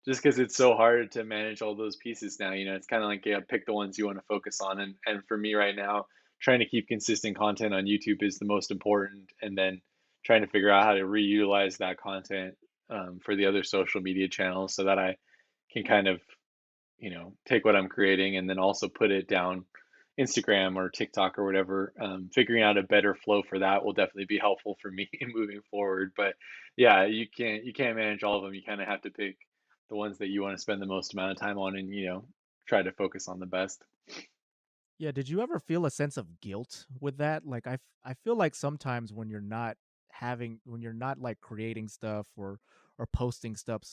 just because it's so hard to manage all those pieces now. It's kind of like, yeah, pick the ones you want to focus on. And for me right now, trying to keep consistent content on YouTube is the most important, and then trying to figure out how to reutilize that content, for the other social media channels so that I can kind of, take what I'm creating and then also put it down Instagram or TikTok or whatever. Figuring out a better flow for that will definitely be helpful for me moving forward. But yeah, you can't manage all of them. You kind of have to pick the ones that you want to spend the most amount of time on and, try to focus on the best. Yeah, did you ever feel a sense of guilt with that? Like I feel like sometimes when you're not like creating stuff or posting stuff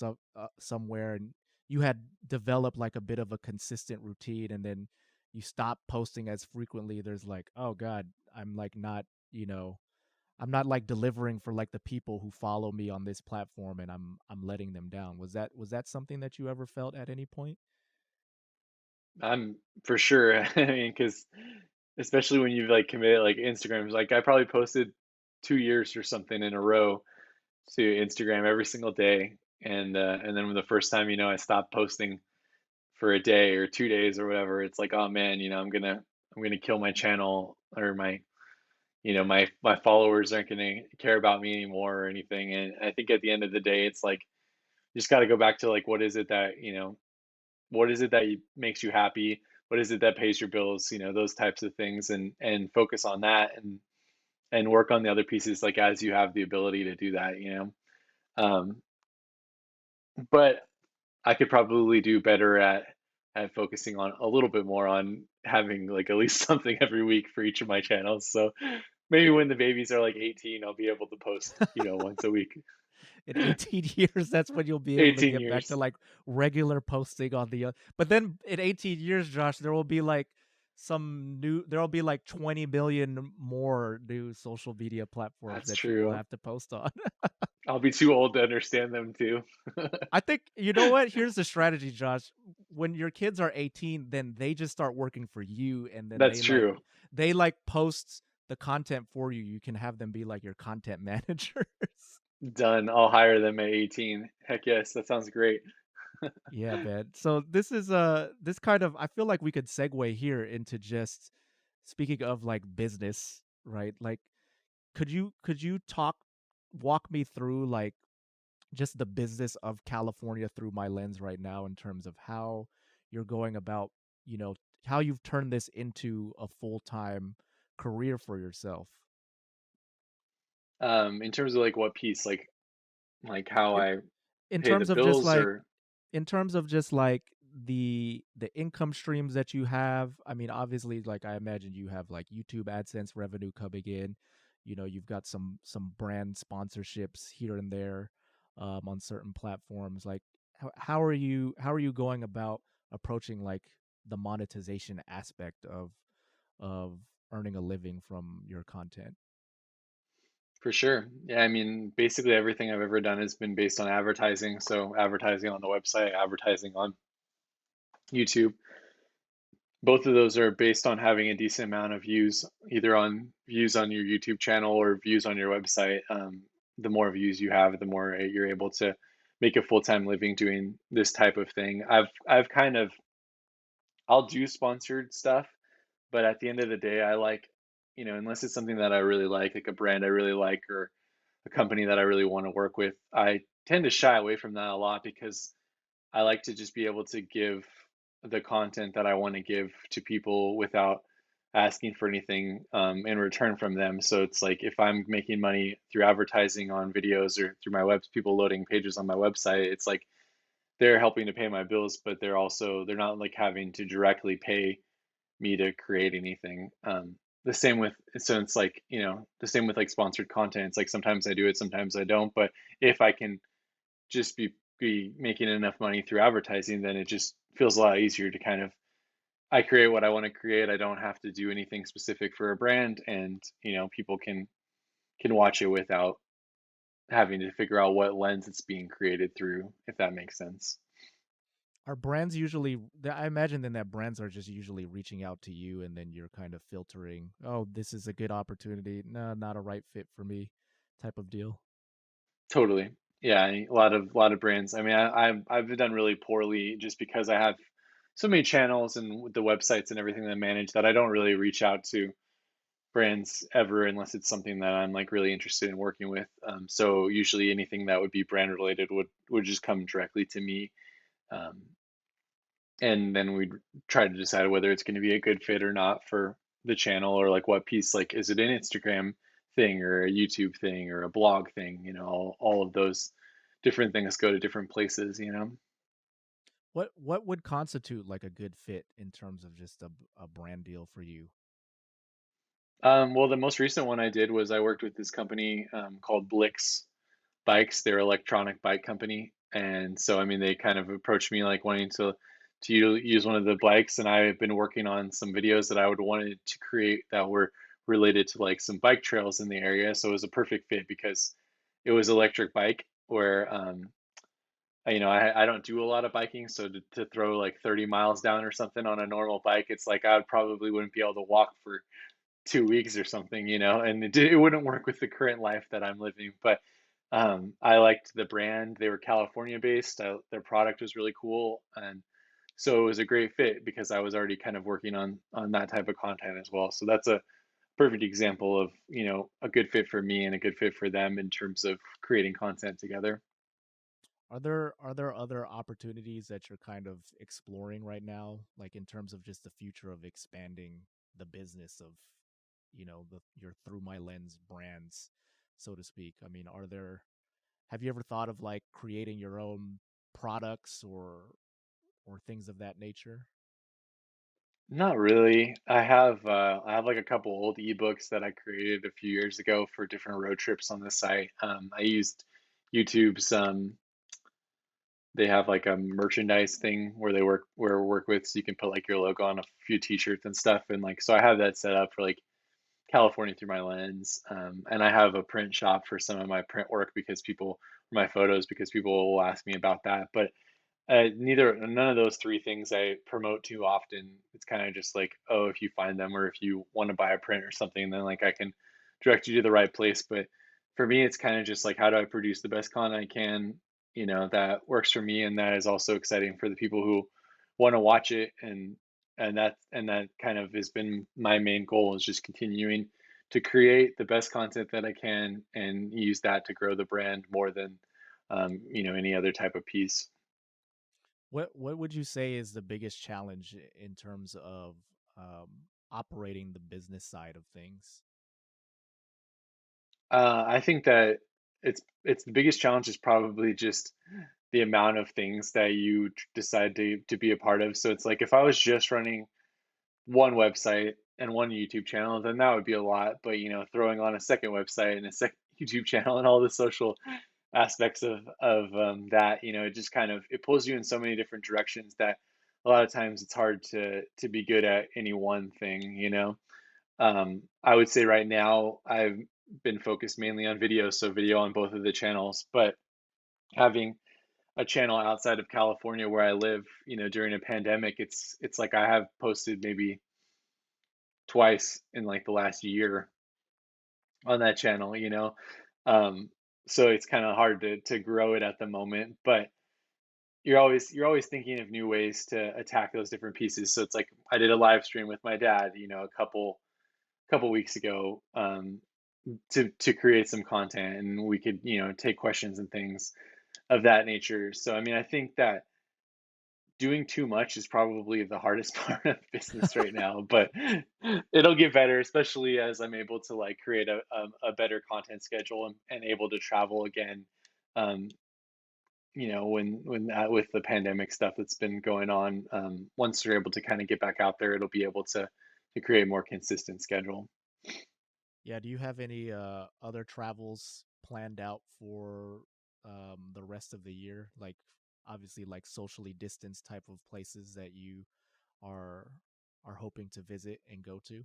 somewhere and you had developed like a bit of a consistent routine and then you stop posting as frequently, there's like, oh God, I'm like not, I'm not like delivering for like the people who follow me on this platform and I'm letting them down. Was that something that you ever felt at any point? I'm for sure. I mean, because especially when you've like committed like Instagram, like I probably posted 2 years or something in a row to Instagram every single day. And then when the first time, I stopped posting for a day or 2 days or whatever, it's like, oh man, I'm gonna kill my channel or my followers aren't gonna care about me anymore or anything. And I think at the end of the day, it's like you just gotta go back to like what is it that makes you happy? What is it that pays your bills? Those types of things, and focus on that and work on the other pieces like as you have the ability to do that. Um, but I could probably do better at focusing on a little bit more on having like at least something every week for each of my channels. So maybe when the babies are like 18, I'll be able to post, once a week. In 18 years, that's when you'll be able to 18 get back to years. like regular posting on the but then in 18 years, Josh, there will be like there'll be like 20 million more new social media platforms That's that you will true. have to post on. I'll be too old to understand them too. I think you know what? Here's the strategy, Josh. When your kids are 18, then they just start working for you and then That's true. they like post the content for you. You can have them be like your content managers. Done. I'll hire them at 18. Heck yes, that sounds great. Yeah, man. So this kind of I feel like we could segue here into just speaking of like business, right? Like could you walk me through like just the business of California through my lens right now in terms of how you're going about, you know, how you've turned this into a full-time career for yourself. In terms of like what piece, like how In, I in pay the terms of just bills like or in terms of just like the income streams that you have, I mean obviously like I imagine you have like YouTube AdSense revenue coming in, you've got some brand sponsorships here and there on certain platforms. Like how are you going about approaching like the monetization aspect of earning a living from your content? for sure. Yeah, I mean, basically everything I've ever done has been based on advertising. So advertising on the website, advertising on YouTube. Both of those are based on having a decent amount of views, either on views on your YouTube channel or views on your website. The more views you have, the more you're able to make a full-time living doing this type of thing. I've kind of I'll do sponsored stuff, but at the end of the day, I like, unless it's something that I really like a brand I really like or a company that I really want to work with, I tend to shy away from that a lot because I like to just be able to give the content that I want to give to people without asking for anything in return from them. So it's like if I'm making money through advertising on videos or through my people loading pages on my website, it's like they're helping to pay my bills, but they're not like having to directly pay me to create anything. The same with so it's like the same with like sponsored content. It's like sometimes I do it, sometimes I don't. But if I can just be making enough money through advertising, then it just feels a lot easier to kind of I create what I want to create. I don't have to do anything specific for a brand, and people can watch it without having to figure out what lens it's being created through, if that makes sense. Are brands usually I imagine then that brands are just usually reaching out to you and then you're kind of filtering, "Oh, this is a good opportunity. No, not a right fit for me," type of deal. Totally. Yeah, a lot of brands. I mean, I've done really poorly just because I have so many channels and with the websites and everything that I manage that I don't really reach out to brands ever unless it's something that I'm like really interested in working with. So usually anything that would be brand related would just come directly to me. Um, and then we'd try to decide whether it's going to be a good fit or not for the channel, or like what piece, like is it an Instagram thing or a YouTube thing or a blog thing, all of those different things go to different places. What would constitute like a good fit in terms of just a brand deal for you? Well, the most recent one I did was I worked with this company called Blix Bikes. They're an electronic bike company, and so I mean they kind of approached me like wanting to use one of the bikes, and I've been working on some videos that I would wanted to create that were related to like some bike trails in the area. So it was a perfect fit because it was electric bike where I don't do a lot of biking, so to throw like 30 miles down or something on a normal bike, it's like I probably wouldn't be able to walk for 2 weeks or something, and it wouldn't work with the current life that I'm living. But I liked the brand. They were California based. Their product was really cool, and so it was a great fit because I was already kind of working on that type of content as well. So that's a perfect example of a good fit for me and a good fit for them in terms of creating content together. Are there other opportunities that you're kind of exploring right now, like in terms of just the future of expanding the business of, your Through My Lens brands, so to speak? I mean, have you ever thought of like creating your own products or things of that nature? Not really. I have like a couple old ebooks that I created a few years ago for different road trips on the site. I used YouTube's they have like a merchandise thing where they work with, so you can put like your logo on a few t-shirts and stuff, and like so I have that set up for like California Through My Lens. And I have a print shop for some of my print work because my photos, because people will ask me about that. But none of those three things I promote too often. It's kind of just like, oh, if you find them or if you want to buy a print or something, then like I can direct you to the right place. But for me, it's kind of just like, how do I produce the best content I can, that works for me, and that is also exciting for the people who want to watch it. And that kind of has been my main goal, is just continuing to create the best content that I can and use that to grow the brand more than any other type of piece. What would you say is the biggest challenge in terms of operating the business side of things? I think that it's the biggest challenge is probably just the amount of things that you decide to be a part of. So it's like if I was just running one website and one YouTube channel, then that would be a lot. But throwing on a second website and a second YouTube channel and all the social aspects of that, it just kind of it pulls you in so many different directions that a lot of times it's hard to be good at any one thing. I would say right now I've been focused mainly on video, so video on both of the channels. But having a channel outside of California where I live, during a pandemic, it's like I have posted maybe twice in like the last year on that channel. Um, so it's kind of hard to grow it at the moment, but you're always thinking of new ways to attack those different pieces. So it's like I did a live stream with my dad, a couple weeks ago, to create some content, and we could take questions and things of that nature. So I mean, I think that doing too much is probably the hardest part of business right now, but it'll get better, especially as I'm able to like create a better content schedule, and able to travel again. Um, with the pandemic stuff that's been going on, once we're able to kind of get back out there, it'll be able to create a more consistent schedule. Yeah, do you have any other travels planned out for the rest of the year? Like obviously like socially distanced type of places that you are are hoping to visit and go to?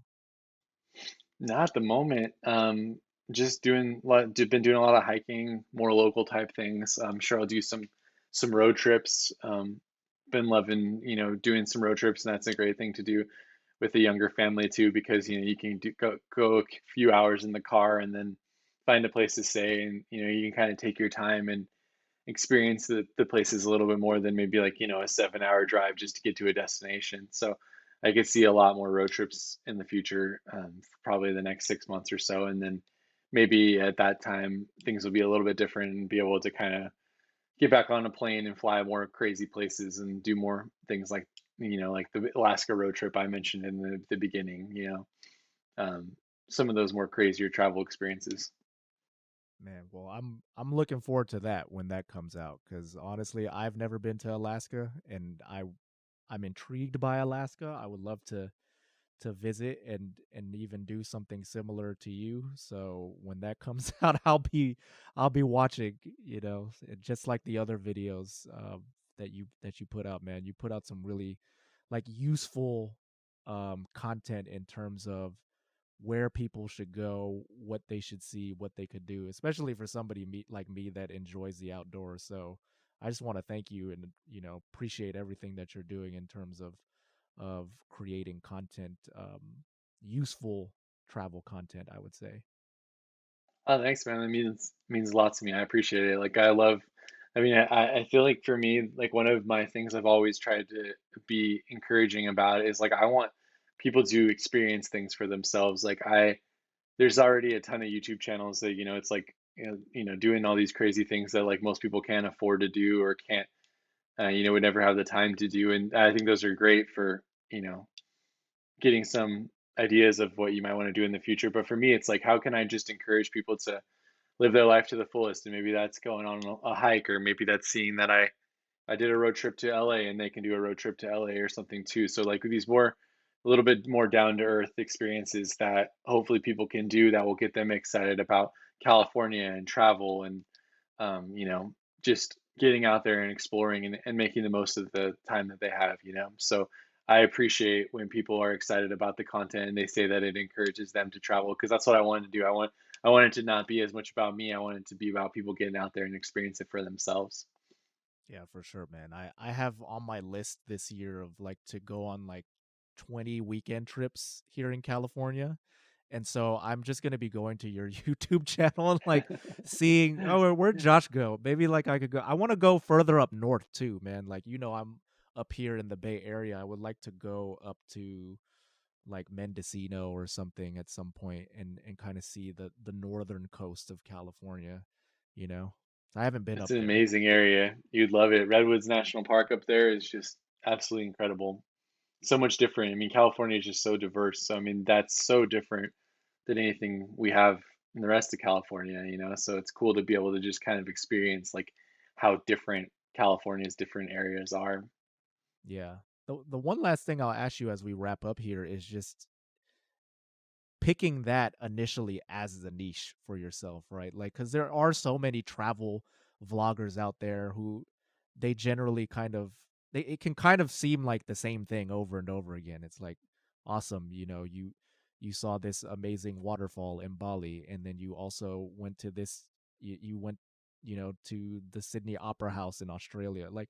Not at the moment. Just been doing a lot of hiking, more local type things. I'm sure I'll do some road trips. Been loving, doing some road trips, and that's a great thing to do with a younger family too, because you can go a few hours in the car and then find a place to stay, and you can kind of take your time and experience the places a little bit more than maybe like a 7-hour drive just to get to a destination. So I could see a lot more road trips in the future, probably the next 6 months or so, and then maybe at that time things will be a little bit different and be able to kind of get back on a plane and fly more crazy places and do more things like like the Alaska road trip I mentioned in the beginning. Um, some of those more crazier travel experiences. Man, well, I'm looking forward to that when that comes out because honestly, I've never been to Alaska, and I'm intrigued by Alaska. I would love to visit and even do something similar to you. So when that comes out, I'll be watching. Just like the other videos that you put out, man. You put out some really like useful content in terms of where people should go, what they should see, what they could do, especially for somebody like me that enjoys the outdoors. So I just want to thank you and appreciate everything that you're doing in terms of creating content, useful travel content, I would say. Oh, thanks, man. That means a lot to me. I appreciate it. Like I love. I mean, I feel like for me, like one of my things I've always tried to be encouraging about is like I want people to experience things for themselves. Like there's already a ton of YouTube channels that it's like doing all these crazy things that like most people can't afford to do or can't would never have the time to do, and I think those are great for getting some ideas of what you might want to do in the future. But for me, it's like how can I just encourage people to live their life to the fullest, and maybe that's going on a hike, or maybe that's seeing that I did a road trip to LA and they can do a road trip to LA or something too. So like these more a little bit more down to earth experiences that hopefully people can do that will get them excited about California and travel and just getting out there and exploring and making the most of the time that they have. So I appreciate when people are excited about the content and they say that it encourages them to travel because that's what I wanted to do. I want it to not be as much about me. I want it to be about people getting out there and experience it for themselves. Yeah, for sure, man. I have on my list this year of like to go on like 20 weekend trips here in California. And so I'm just gonna be going to your YouTube channel and like seeing, oh, where'd Josh go? Maybe like I could go. I want to go further up north too, man. Like I'm up here in the Bay Area. I would like to go up to like Mendocino or something at some point and kind of see the northern coast of California. You know, I haven't been It's up an there. amazing area. You'd love it. Redwoods National Park up there is just absolutely incredible. So much different. I mean, California is just so diverse. So I mean, that's so different than anything we have in the rest of California. So it's cool to be able to just kind of experience like how different California's different areas are. Yeah. The one last thing I'll ask you as we wrap up here is just picking that initially as the niche for yourself, right? Like, because there are so many travel vloggers out there who they generally it can kind of seem like the same thing over and over again. It's like, awesome, you saw this amazing waterfall in Bali, and then you also went to you went, to the Sydney Opera House in Australia. Like,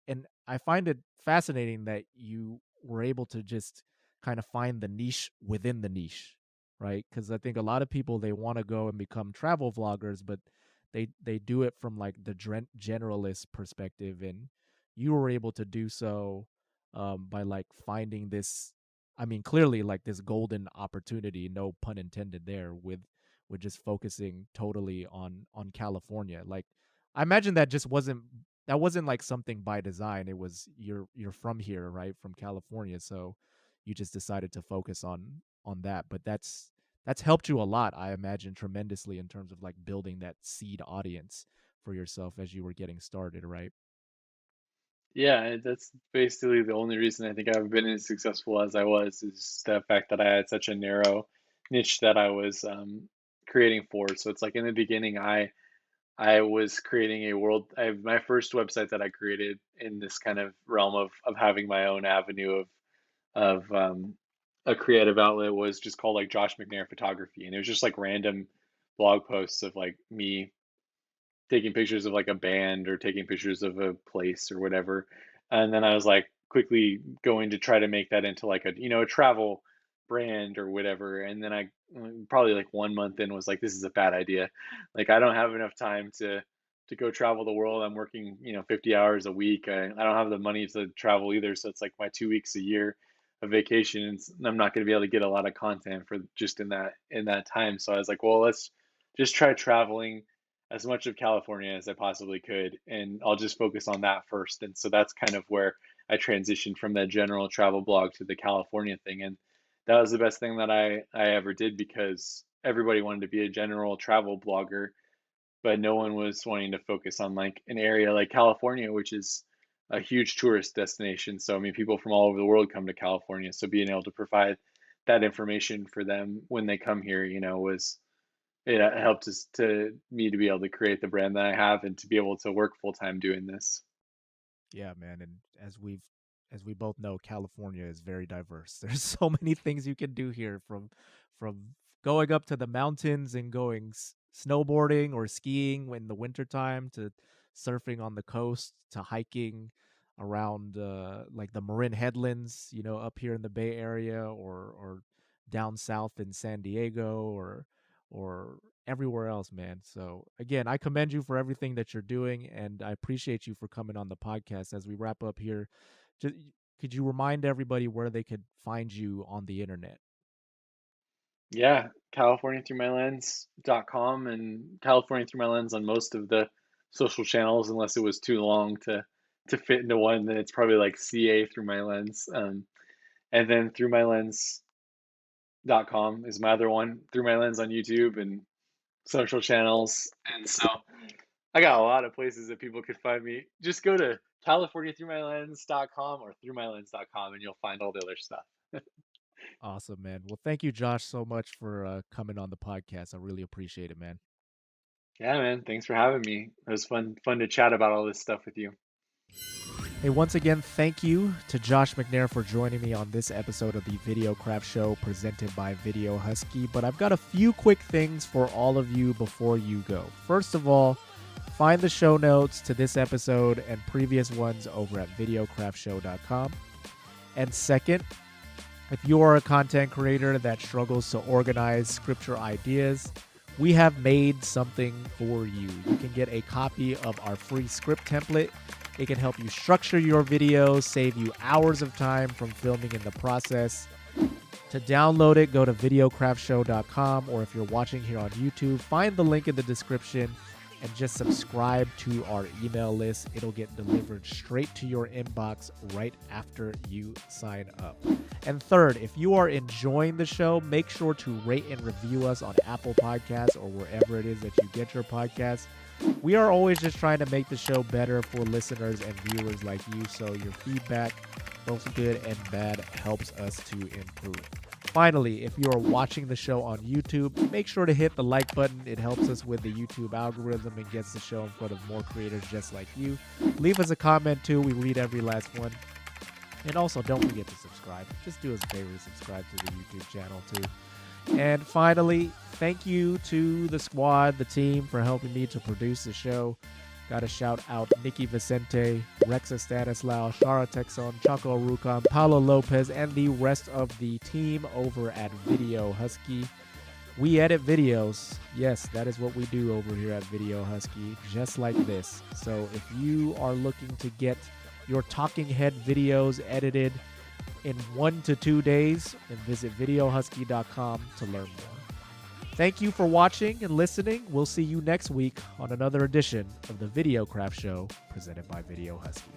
and I find it fascinating that you were able to just kind of find the niche within the niche, right? Because I think a lot of people they want to go and become travel vloggers, but they do it from like the generalist perspective, and you were able to do so by like finding this. I mean, clearly, like this golden opportunity, no pun intended there, with just focusing totally on California. Like, I imagine that wasn't like something by design. It was you're from here, right? From California, so you just decided to focus on that. But that's helped you a lot, I imagine, tremendously in terms of like building that seed audience for yourself as you were getting started, right? Yeah, that's basically the only reason I think I've been as successful as I was is the fact that I had such a narrow niche that I was creating for. So it's like in the beginning, I was creating my first website that I created in this kind of realm of having my own avenue of a creative outlet was just called like Josh McNair Photography, and it was just like random blog posts of like me taking pictures of like a band or taking pictures of a place or whatever. And then I was like quickly going to try to make that into like a travel brand or whatever. And then I probably like 1 month in was like, this is a bad idea. Like I don't have enough time to go travel the world. I'm working, 50 hours a week. I don't have the money to travel either. So it's like my 2 weeks a year. a vacation, and I'm not going to be able to get a lot of content for just in that time. So I was like, well, let's just try traveling as much of California as I possibly could, and I'll just focus on that first. And so that's kind of where I transitioned from that general travel blog to the California thing, and that was the best thing that I ever did because everybody wanted to be a general travel blogger, but no one was wanting to focus on like an area like California, which is a huge tourist destination. So I mean, people from all over the world come to California. So being able to provide that information for them when they come here, was it helped us to me to be able to create the brand that I have and to be able to work full time doing this. Yeah, man, and as we both know, California is very diverse. There's so many things you can do here, from going up to the mountains and going snowboarding or skiing in the wintertime, to surfing on the coast, to hiking around like the Marin Headlands, up here in the Bay Area, or down south in San Diego, or everywhere else, man. So again, I commend you for everything that you're doing, and I appreciate you for coming on the podcast. As we wrap up here, just, could you remind everybody where they could find you on the internet? Yeah, californiathroughmylens.com and California Through My Lens on most of the social channels, unless it was too long to fit into one, then it's probably like CA Through My Lens. And then throughmylens.com is my other one, Through My Lens on YouTube and social channels. And so I got a lot of places that people could find me. Just go to californiathroughmylens.com or throughmylens.com and you'll find all the other stuff. Awesome, man. Well, thank you, Josh, so much for coming on the podcast. I really appreciate it, man. Yeah, man. Thanks for having me. It was fun to chat about all this stuff with you. Hey, once again, thank you to Josh McNair for joining me on this episode of the Video Craft Show presented by Video Husky. But I've got a few quick things for all of you before you go. First of all, find the show notes to this episode and previous ones over at videocraftshow.com. And second, if you are a content creator that struggles to organize scripture ideas, we have made something for you. You can get a copy of our free script template. It can help you structure your videos, save you hours of time from filming in the process. To download it, go to videocraftshow.com, or if you're watching here on YouTube, find the link in the description and just subscribe to our email list. It'll get delivered straight to your inbox right after you sign up. And third, if you are enjoying the show, make sure to rate and review us on Apple Podcasts or wherever it is that you get your podcasts. We are always just trying to make the show better for listeners and viewers like you, so your feedback, both good and bad, helps us to improve. Finally, if you are watching the show on YouTube, make sure to hit the like button. It helps us with the YouTube algorithm and gets the show in front of more creators just like you. Leave us a comment too. We read every last one. And also, don't forget to subscribe. Just do us a favor to subscribe to the YouTube channel too. And finally, thank you to the squad, the team, for helping me to produce the show. Got to shout out Nikki Vicente, Rexa Stanislaw, Shara Texon, Chaco Rucam, Paulo Lopez, and the rest of the team over at Video Husky. We edit videos. Yes, that is what we do over here at Video Husky, just like this. So if you are looking to get your talking head videos edited in 1 to 2 days, then visit videohusky.com to learn more. Thank you for watching and listening. We'll see you next week on another edition of the Video Craft Show presented by Video Husky.